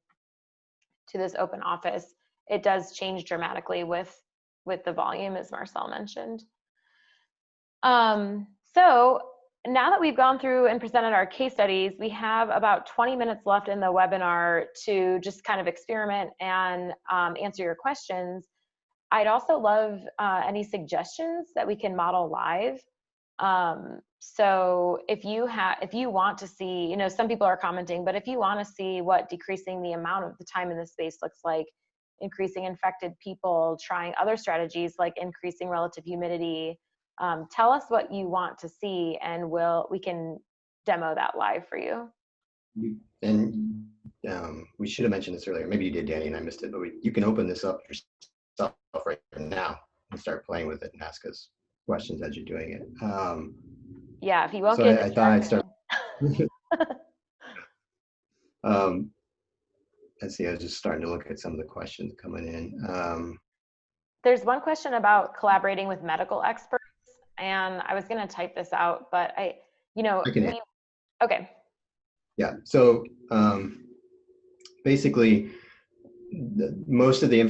to this open office, it does change dramatically with the volume, as Marcel mentioned. So now that we've gone through and presented our case studies, we have about 20 minutes left in the webinar to just kind of experiment and answer your questions. I'd also love any suggestions that we can model live. So if you want to see, you know, some people are commenting, but if you want to see what decreasing the amount of the time in the space looks like, increasing infected people, trying other strategies like increasing relative humidity, tell us what you want to see, and we can demo that live for you. And we should have mentioned this earlier. Maybe you did, Danny, and I missed it. But you can open this up yourself right now. and start playing with it and ask us questions as you're doing it. Yeah, if you won't So get I thought I'd start. Let's see, I was just starting to look at some of the questions coming in. There's one question about collaborating with medical experts, and I was going to type this out, but I can. Okay. Yeah. So basically, most of the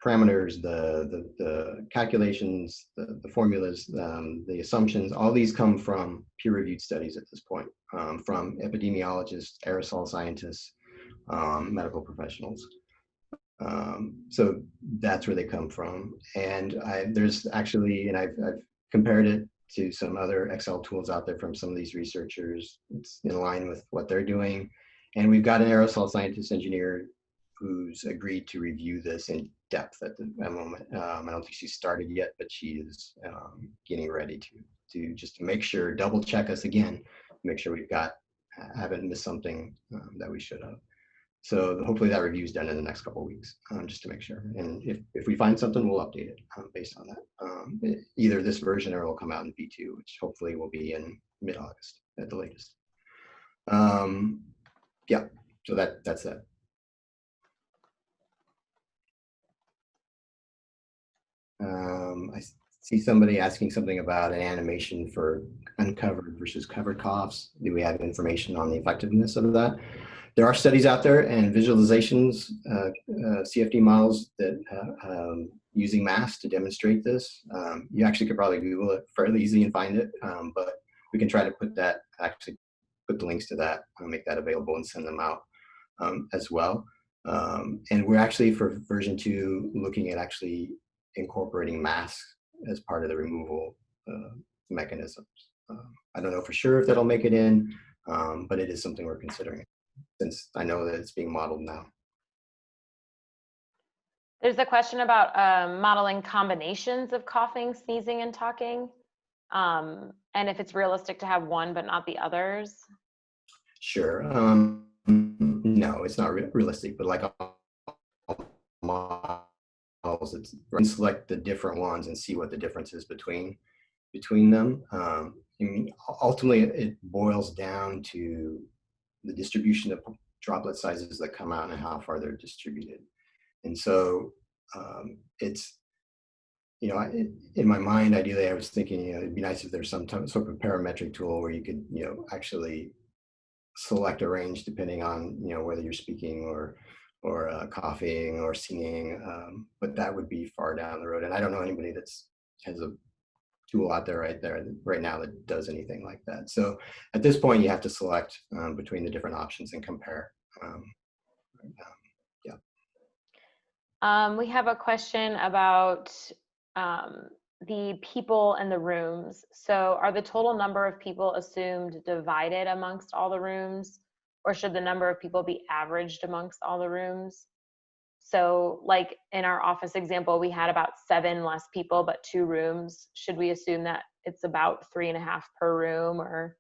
parameters, the calculations, the formulas, the assumptions, all these come from peer-reviewed studies at this point, from epidemiologists, aerosol scientists, medical professionals. So that's where they come from. And there's actually, and I've compared it to some other Excel tools out there from some of these researchers. It's in line with what they're doing. And we've got an aerosol scientist engineer who's agreed to review this in depth at the moment. I don't think she's started yet, but she is getting ready to just to make sure, double check us again, make sure haven't missed something that we should have. So hopefully that review is done in the next couple of weeks, just to make sure. And if we find something, we'll update it based on that. Either this version or it'll come out in V2, which hopefully will be in mid-August at the latest. Yeah, so that's that. I see somebody asking something about an animation for uncovered versus covered coughs. Do we have information on the effectiveness of that? There are studies out there and visualizations, CFD models that using masks to demonstrate this. You actually could probably Google it fairly easily and find it, but we can try to put the links to that, make that available and send them out as well. And we're actually, for version 2, looking at actually incorporating masks as part of the removal mechanisms. I don't know for sure if that'll make it in, but it is something we're considering, since I know that it's being modeled now. There's a question about modeling combinations of coughing, sneezing, and talking, and if it's realistic to have one but not the others. Sure. No, it's not realistic, but like models, it's select the different ones and see what the difference is between them. I mean, ultimately, it boils down to the distribution of droplet sizes that come out and how far they're distributed. And so it's, in my mind, ideally, I was thinking, it'd be nice if there's some sort of parametric tool where you could, actually select a range depending on, whether you're speaking or coughing or singing, but that would be far down the road. And I don't know anybody has a tool out there right now that does anything like that. So at this point, you have to select between the different options and compare. We have a question about the people in the rooms. So are the total number of people assumed divided amongst all the rooms, or should the number of people be averaged amongst all the rooms? So like in our office example, we had about 7 less people, but 2 rooms. Should we assume that it's about 3.5 per room? Or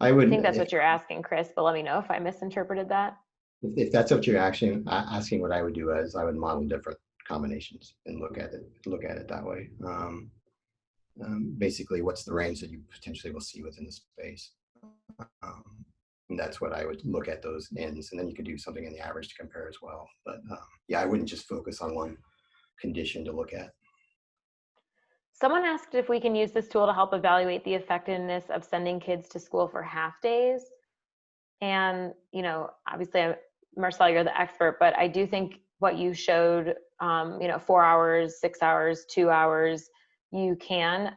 I think that's what you're asking, Chris, but let me know if I misinterpreted that. If that's what you're asking, what I would do is I would model different combinations and look at it that way. Basically, what's the range that you potentially will see within the space? And that's what I would look at those ends, and then you could do something in the average to compare as well. But yeah, I wouldn't just focus on one condition to look at. Someone asked if we can use this tool to help evaluate the effectiveness of sending kids to school for half days. And, obviously, Marcel, you're the expert, but I do think what you showed, 4 hours, 6 hours, 2 hours, you can.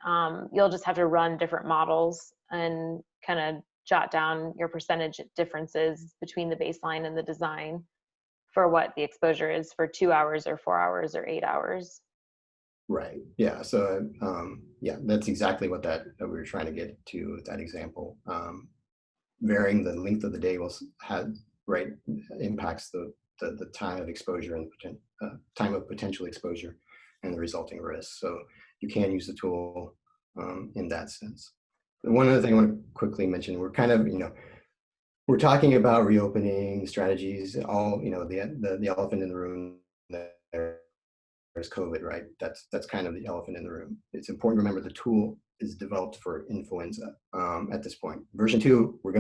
You'll just have to run different models and kind of jot down your percentage differences between the baseline and the design for what the exposure is for 2 hours or 4 hours or 8 hours. Right. Yeah. So yeah, that's exactly what that we were trying to get to with that example. Varying the length of the day impacts the time of exposure and time of potential exposure and the resulting risk. So you can use the tool in that sense. One other thing I want to quickly mention, we're kind of, we're talking about reopening strategies, all, the elephant in the room there COVID, right? That's kind of the elephant in the room. It's important to remember the tool is developed for influenza at this point. Version 2, we're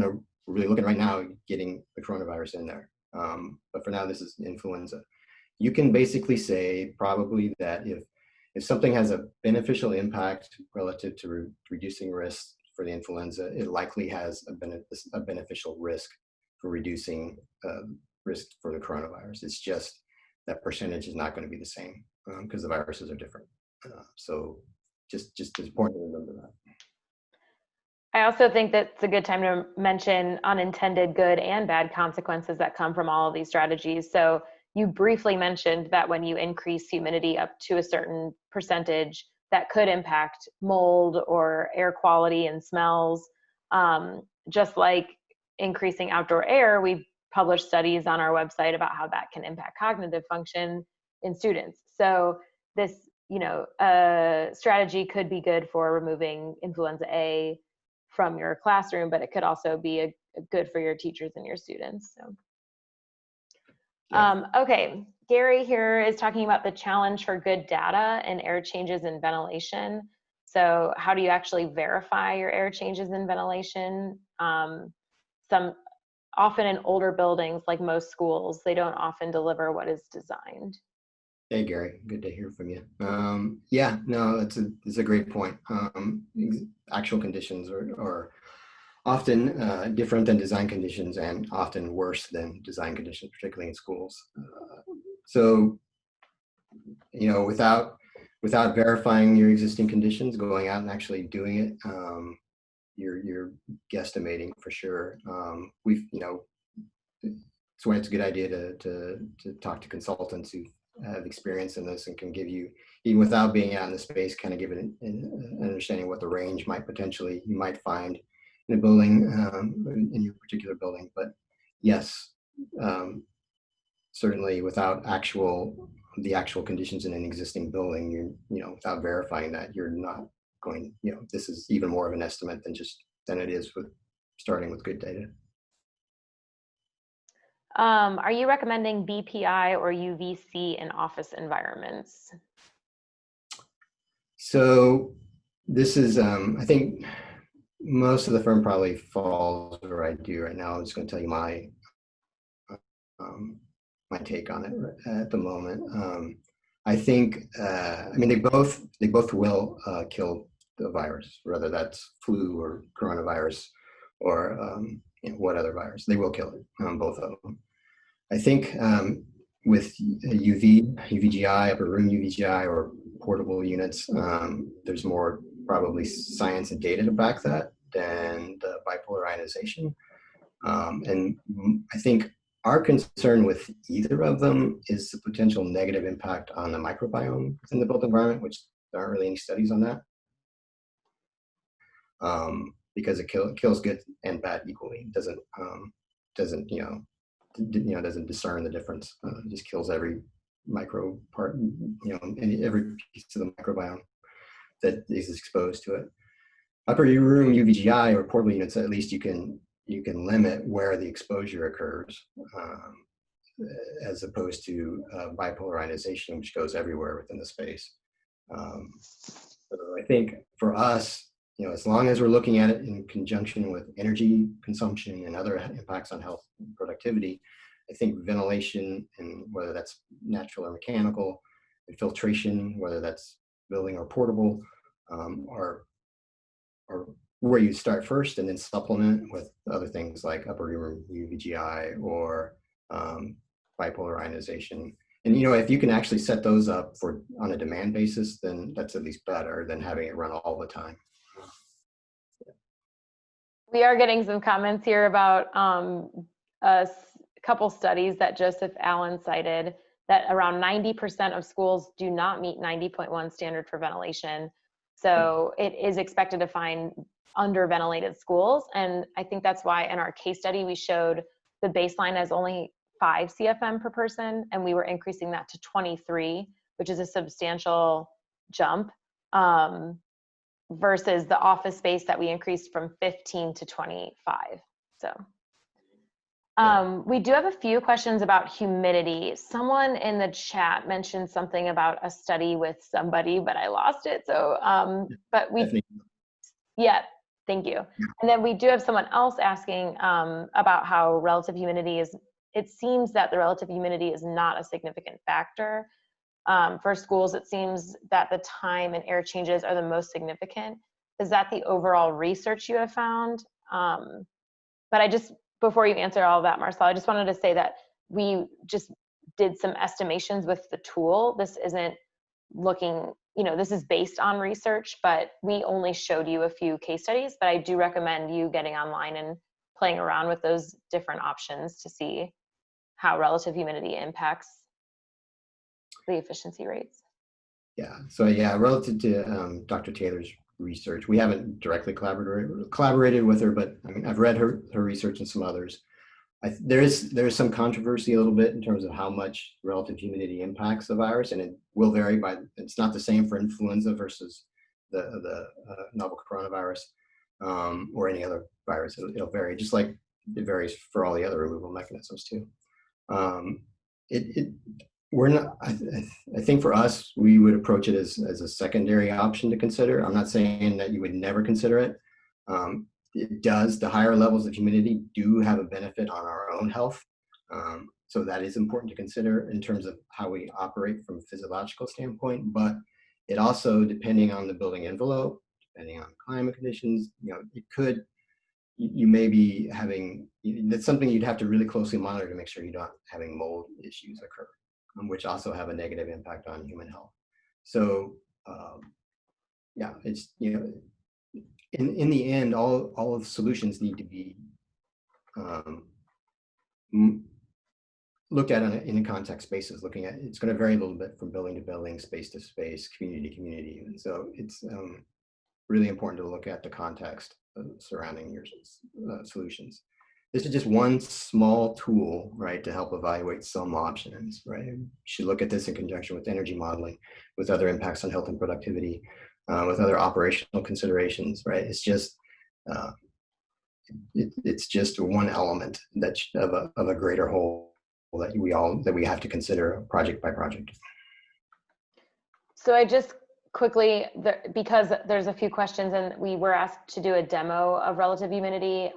really looking right now getting the coronavirus in there. But for now, this is influenza. You can basically say probably that if something has a beneficial impact relative to reducing risk for the influenza, it likely has a beneficial risk for reducing risk for the coronavirus. It's just that percentage is not going to be the same because the viruses are different. So just it's important to remember that. I also think that's a good time to mention unintended good and bad consequences that come from all of these strategies. So you briefly mentioned that when you increase humidity up to a certain percentage, that could impact mold or air quality and smells. Just like increasing outdoor air, we've published studies on our website about how that can impact cognitive function in students. So this, strategy could be good for removing influenza A from your classroom, but it could also be good for your teachers and your students. So. Yeah. Okay, Gary here is talking about the challenge for good data and air changes in ventilation. So how do you actually verify your air changes in ventilation? Often in older buildings, like most schools, they don't often deliver what is designed. Hey, Gary, good to hear from you. Yeah, no, it's a great point. Actual conditions are often different than design conditions and often worse than design conditions, particularly in schools. So, without verifying your existing conditions, going out and actually doing it, you're guesstimating for sure. That's why it's a good idea to talk to consultants who have experience in this and can give you, even without being out in the space, kind of give it an understanding what the range you might find in a building, in your particular building. But yes, certainly without the actual conditions in an existing building, without verifying that, you're not going, this is even more of an estimate than it is with starting with good data. Are you recommending BPI or UVC in office environments? So this is, I think most of the firm probably falls where I do right now. I'm just going to tell you my take on it at the moment. I think, they both will kill the virus, whether that's flu or coronavirus or what other virus. They will kill it, both of them. I think with UVGI, upper room UVGI, or portable units, there's more probably science and data to back that than the bipolar ionization. And I think our concern with either of them is the potential negative impact on the microbiome within the built environment, which there aren't really any studies on that. Because it kills good and bad equally. It doesn't discern the difference. It just kills every micro part, and every piece of the microbiome that is exposed to it. Upper room UVGI or portable units, at least you can limit where the exposure occurs, as opposed to bipolar ionization, which goes everywhere within the space. So I think for us, as long as we're looking at it in conjunction with energy consumption and other impacts on health and productivity, I think ventilation, and whether that's natural or mechanical, and filtration, whether that's building or portable, are where you start first, and then supplement with other things like upper room UVGI or bipolar ionization. And if you can actually set those up on a demand basis, then that's at least better than having it run all the time. We are getting some comments here about a couple studies that Joseph Allen cited, that around 90% of schools do not meet 90.1 standard for ventilation. So it is expected to find under-ventilated schools. And I think that's why in our case study, we showed the baseline as only 5 CFM per person, and we were increasing that to 23, which is a substantial jump. Versus the office space that we increased from 15 to 25. So We do have a few questions about humidity. Someone in the chat mentioned something about a study with somebody, but I lost it. So, but we, Definitely. yeah, thank you. And then we do have someone else asking about how relative humidity is, it seems that the relative humidity is not a significant factor. For schools, it seems that the time and air changes are the most significant. Is that the overall research you have found? But I just, before you answer all of that, Marcel, I just wanted to say that we just did some estimations with the tool. This isn't looking, you know, this is based on research, but we only showed you a few case studies. But I do recommend you getting online and playing around with those different options to see how relative humidity impacts the efficiency rates. Yeah, so yeah, relative to Dr. Taylor's research, we haven't directly collaborated with her, but I mean, I've read her research and some others. There is some controversy a little bit in terms of how much relative humidity impacts the virus, and it will vary by, it's not the same for influenza versus the novel coronavirus or any other virus. It'll vary, just like it varies for all the other removal mechanisms too. We're not, I think for us, we would approach it as a secondary option to consider. I'm not saying that you would never consider it. It does, the higher levels of humidity do have a benefit on our own health. So that is important to consider in terms of how we operate from a physiological standpoint, but it also, depending on the building envelope, depending on climate conditions, you know, it could, you may be having, that's something you'd have to really closely monitor to make sure you're not having mold issues occur, which also have a negative impact on human health. So yeah, it's, you know, in the end, all of the solutions need to be looked at in a context basis. Looking at, it's going to vary a little bit from building to building, space to space, community to community, and so it's really important to look at the context surrounding your solutions. This is just one small tool, right, to help evaluate some options, right? You should look at this in conjunction with energy modeling, with other impacts on health and productivity, with other operational considerations, right? It's just it's just one element that of a greater whole that we have to consider project by project. So I just quickly, because there's a few questions and we were asked to do a demo of relative humidity,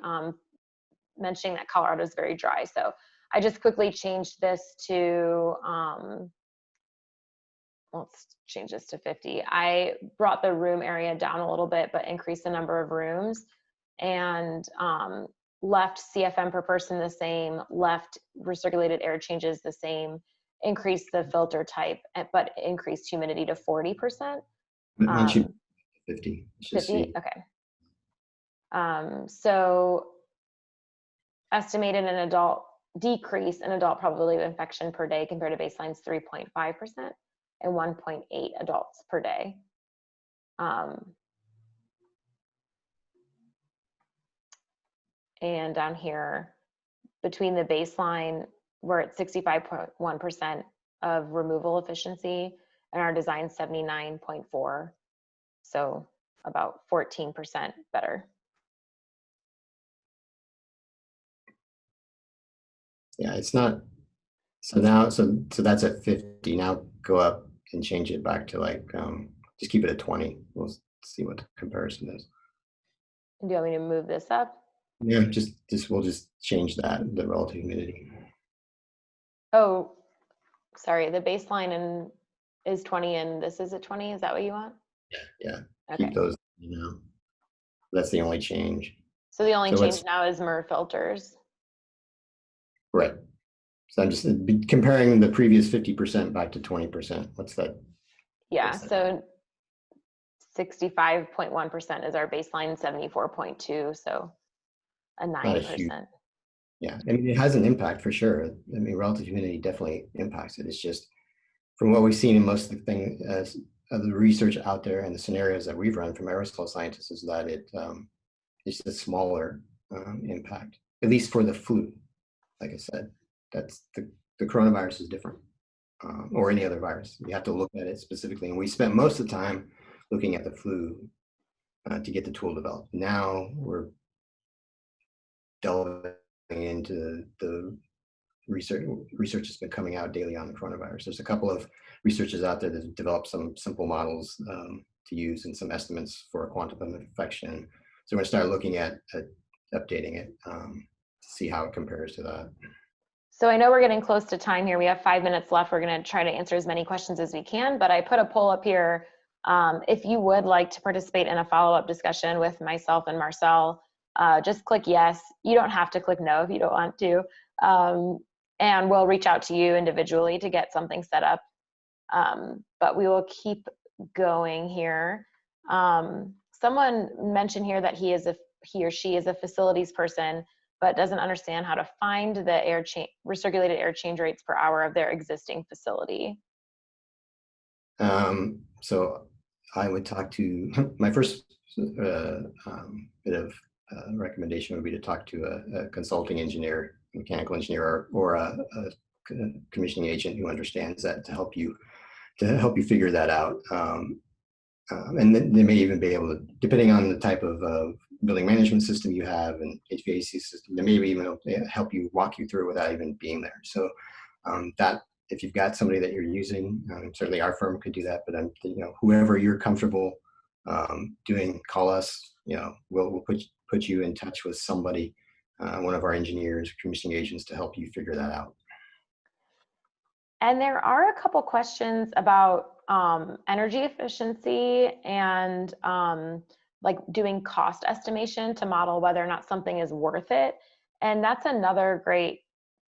mentioning that Colorado is very dry. So I just quickly changed this to, let's change this to 50. I brought the room area down a little bit, but increased the number of rooms, and left CFM per person the same, left recirculated air changes the same, increased the filter type, but increased humidity to 40%. Not 50. 50, okay. So estimated an adult decrease in adult probability of infection per day compared to baseline's 3.5% and 1.8 adults per day. And down here, between the baseline, we're at 65.1% of removal efficiency, and our design 79.4, so about 14% better. Yeah, it's not, so now, so that's at 50. Now go up and change it back to like, just keep it at 20. We'll see what the comparison is. Do you want me to move this up? Yeah, we'll just change that, the relative humidity. Oh, sorry, the baseline is 20 and this is at 20, is that what you want? Yeah, okay. Keep those, you know, that's the only change. So the only change now is MER filters. Right. So I'm just comparing the previous 50% back to 20%. What's that? Yeah, so 65.1% is our baseline, 74.2, so a 9%. Yeah, I mean, it has an impact for sure. I mean, relative humidity definitely impacts it. It's just, from what we've seen in most of the thing, of the research out there and the scenarios that we've run from aerosol scientists, is that it's a smaller impact, at least for the flu. Like I said, that's the coronavirus is different, or any other virus. You have to look at it specifically. And we spent most of the time looking at the flu to get the tool developed. Now we're delving into the research that's been coming out daily on the coronavirus. There's a couple of researchers out there that have developed some simple models to use and some estimates for a quantum of infection. So we're going to start looking at updating it to see how it compares to that. So I know we're getting close to time here. We have 5 minutes left. We're going to try to answer as many questions as we can, but I put a poll up here. If you would like to participate in a follow-up discussion with myself and Marcel, just click yes. You don't have to click no if you don't want to. And we'll reach out to you individually to get something set up. But we will keep going here. Someone mentioned here that he or she is a facilities person, but doesn't understand how to find the recirculated air change rates per hour of their existing facility. So I would talk to, my first bit of recommendation would be to talk to a consulting engineer, mechanical engineer, or a commissioning agent who understands that to help you figure that out. And they may even be able to, depending on the type of building management system you have and HVAC system, they may even help you walk you through without even being there. So that if you've got somebody that you're using, certainly our firm could do that. But whoever you're comfortable doing, call us. We'll put you in touch with somebody, one of our engineers, commissioning agents, to help you figure that out. And there are a couple questions about energy efficiency and like doing cost estimation to model whether or not something is worth it. And that's another great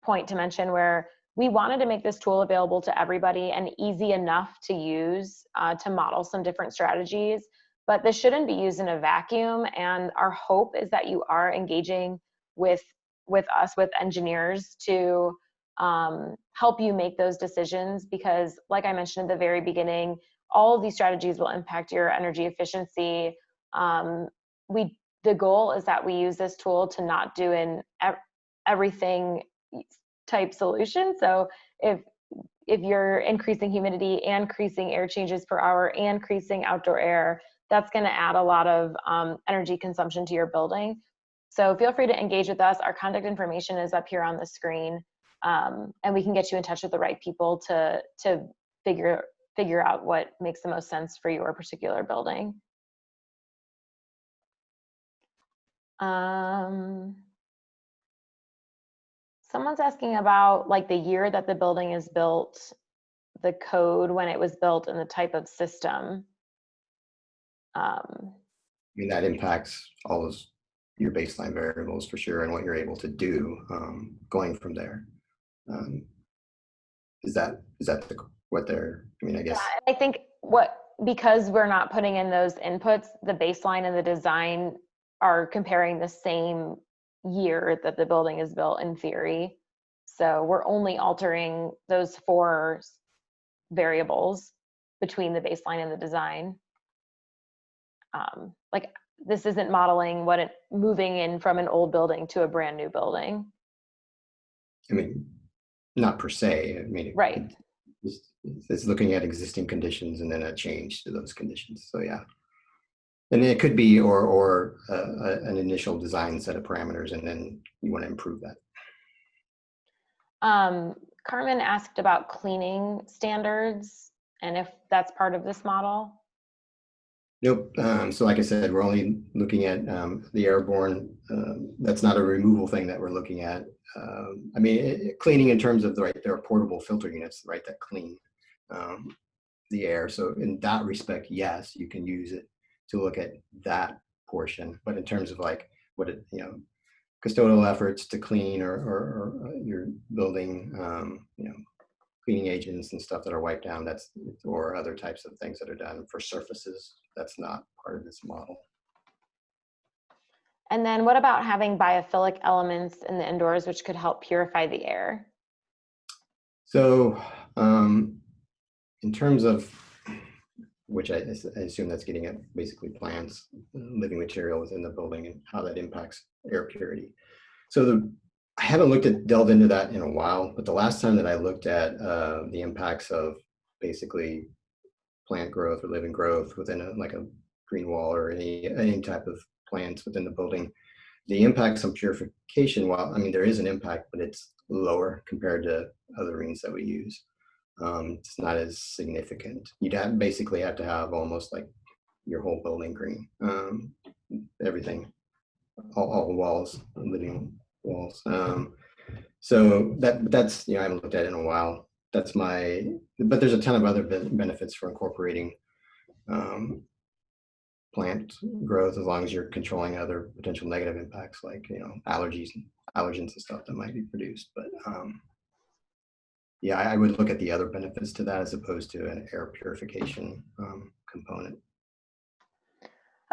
point to mention, where we wanted to make this tool available to everybody and easy enough to use to model some different strategies. But this shouldn't be used in a vacuum. And our hope is that you are engaging with us, with engineers, to help you make those decisions, because like I mentioned at the very beginning, all of these strategies will impact your energy efficiency. The goal is that we use this tool to not do an everything type solution. So if you're increasing humidity and increasing air changes per hour and increasing outdoor air, that's going to add a lot of energy consumption to your building. So feel free to engage with us. Our contact information is up here on the screen. And we can get you in touch with the right people to figure out what makes the most sense for your particular building. Someone's asking about like the year that the building is built, the code when it was built, and the type of system. I mean, that impacts all those your baseline variables for sure, and what you're able to do going from there. Is that what they're? I mean, I guess. Yeah, I think because we're not putting in those inputs, the baseline and the design are comparing the same year that the building is built in theory. So we're only altering those 4 variables between the baseline and the design. Like this isn't modeling moving in from an old building to a brand new building. I mean, not per se. I mean, right. It's looking at existing conditions and then a change to those conditions. So yeah. And it could be or an initial design set of parameters, and then you want to improve that. Carmen asked about cleaning standards and if that's part of this model. Nope. So like I said, we're only looking at the airborne. That's not a removal thing that we're looking at. I mean, cleaning in terms of there are portable filter units, right, that clean the air. So in that respect, yes, you can use it to look at that portion. But in terms of like custodial efforts to clean or your building, cleaning agents and stuff that are wiped down, or other types of things that are done for surfaces, that's not part of this model. And then what about having biophilic elements in the indoors, which could help purify the air? So in terms of, which I assume that's getting at basically plants, living material within the building and how that impacts air purity. So I haven't delved into that in a while, but the last time that I looked at the impacts of basically plant growth or living growth within a green wall or any type of plants within the building, The impacts on purification, well, I mean, there is an impact, but it's lower compared to other greens that we use. It's not as significant. You'd basically have to have almost like your whole building green, everything, all walls, living walls. So that's, I haven't looked at it in a while. But there's a ton of other benefits for incorporating plant growth, as long as you're controlling other potential negative impacts like, allergies and allergens and stuff that might be produced. But yeah, I would look at the other benefits to that as opposed to an air purification component.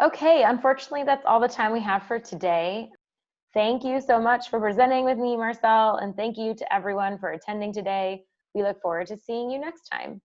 Okay, unfortunately, that's all the time we have for today. Thank you so much for presenting with me, Marcel, and thank you to everyone for attending today. We look forward to seeing you next time.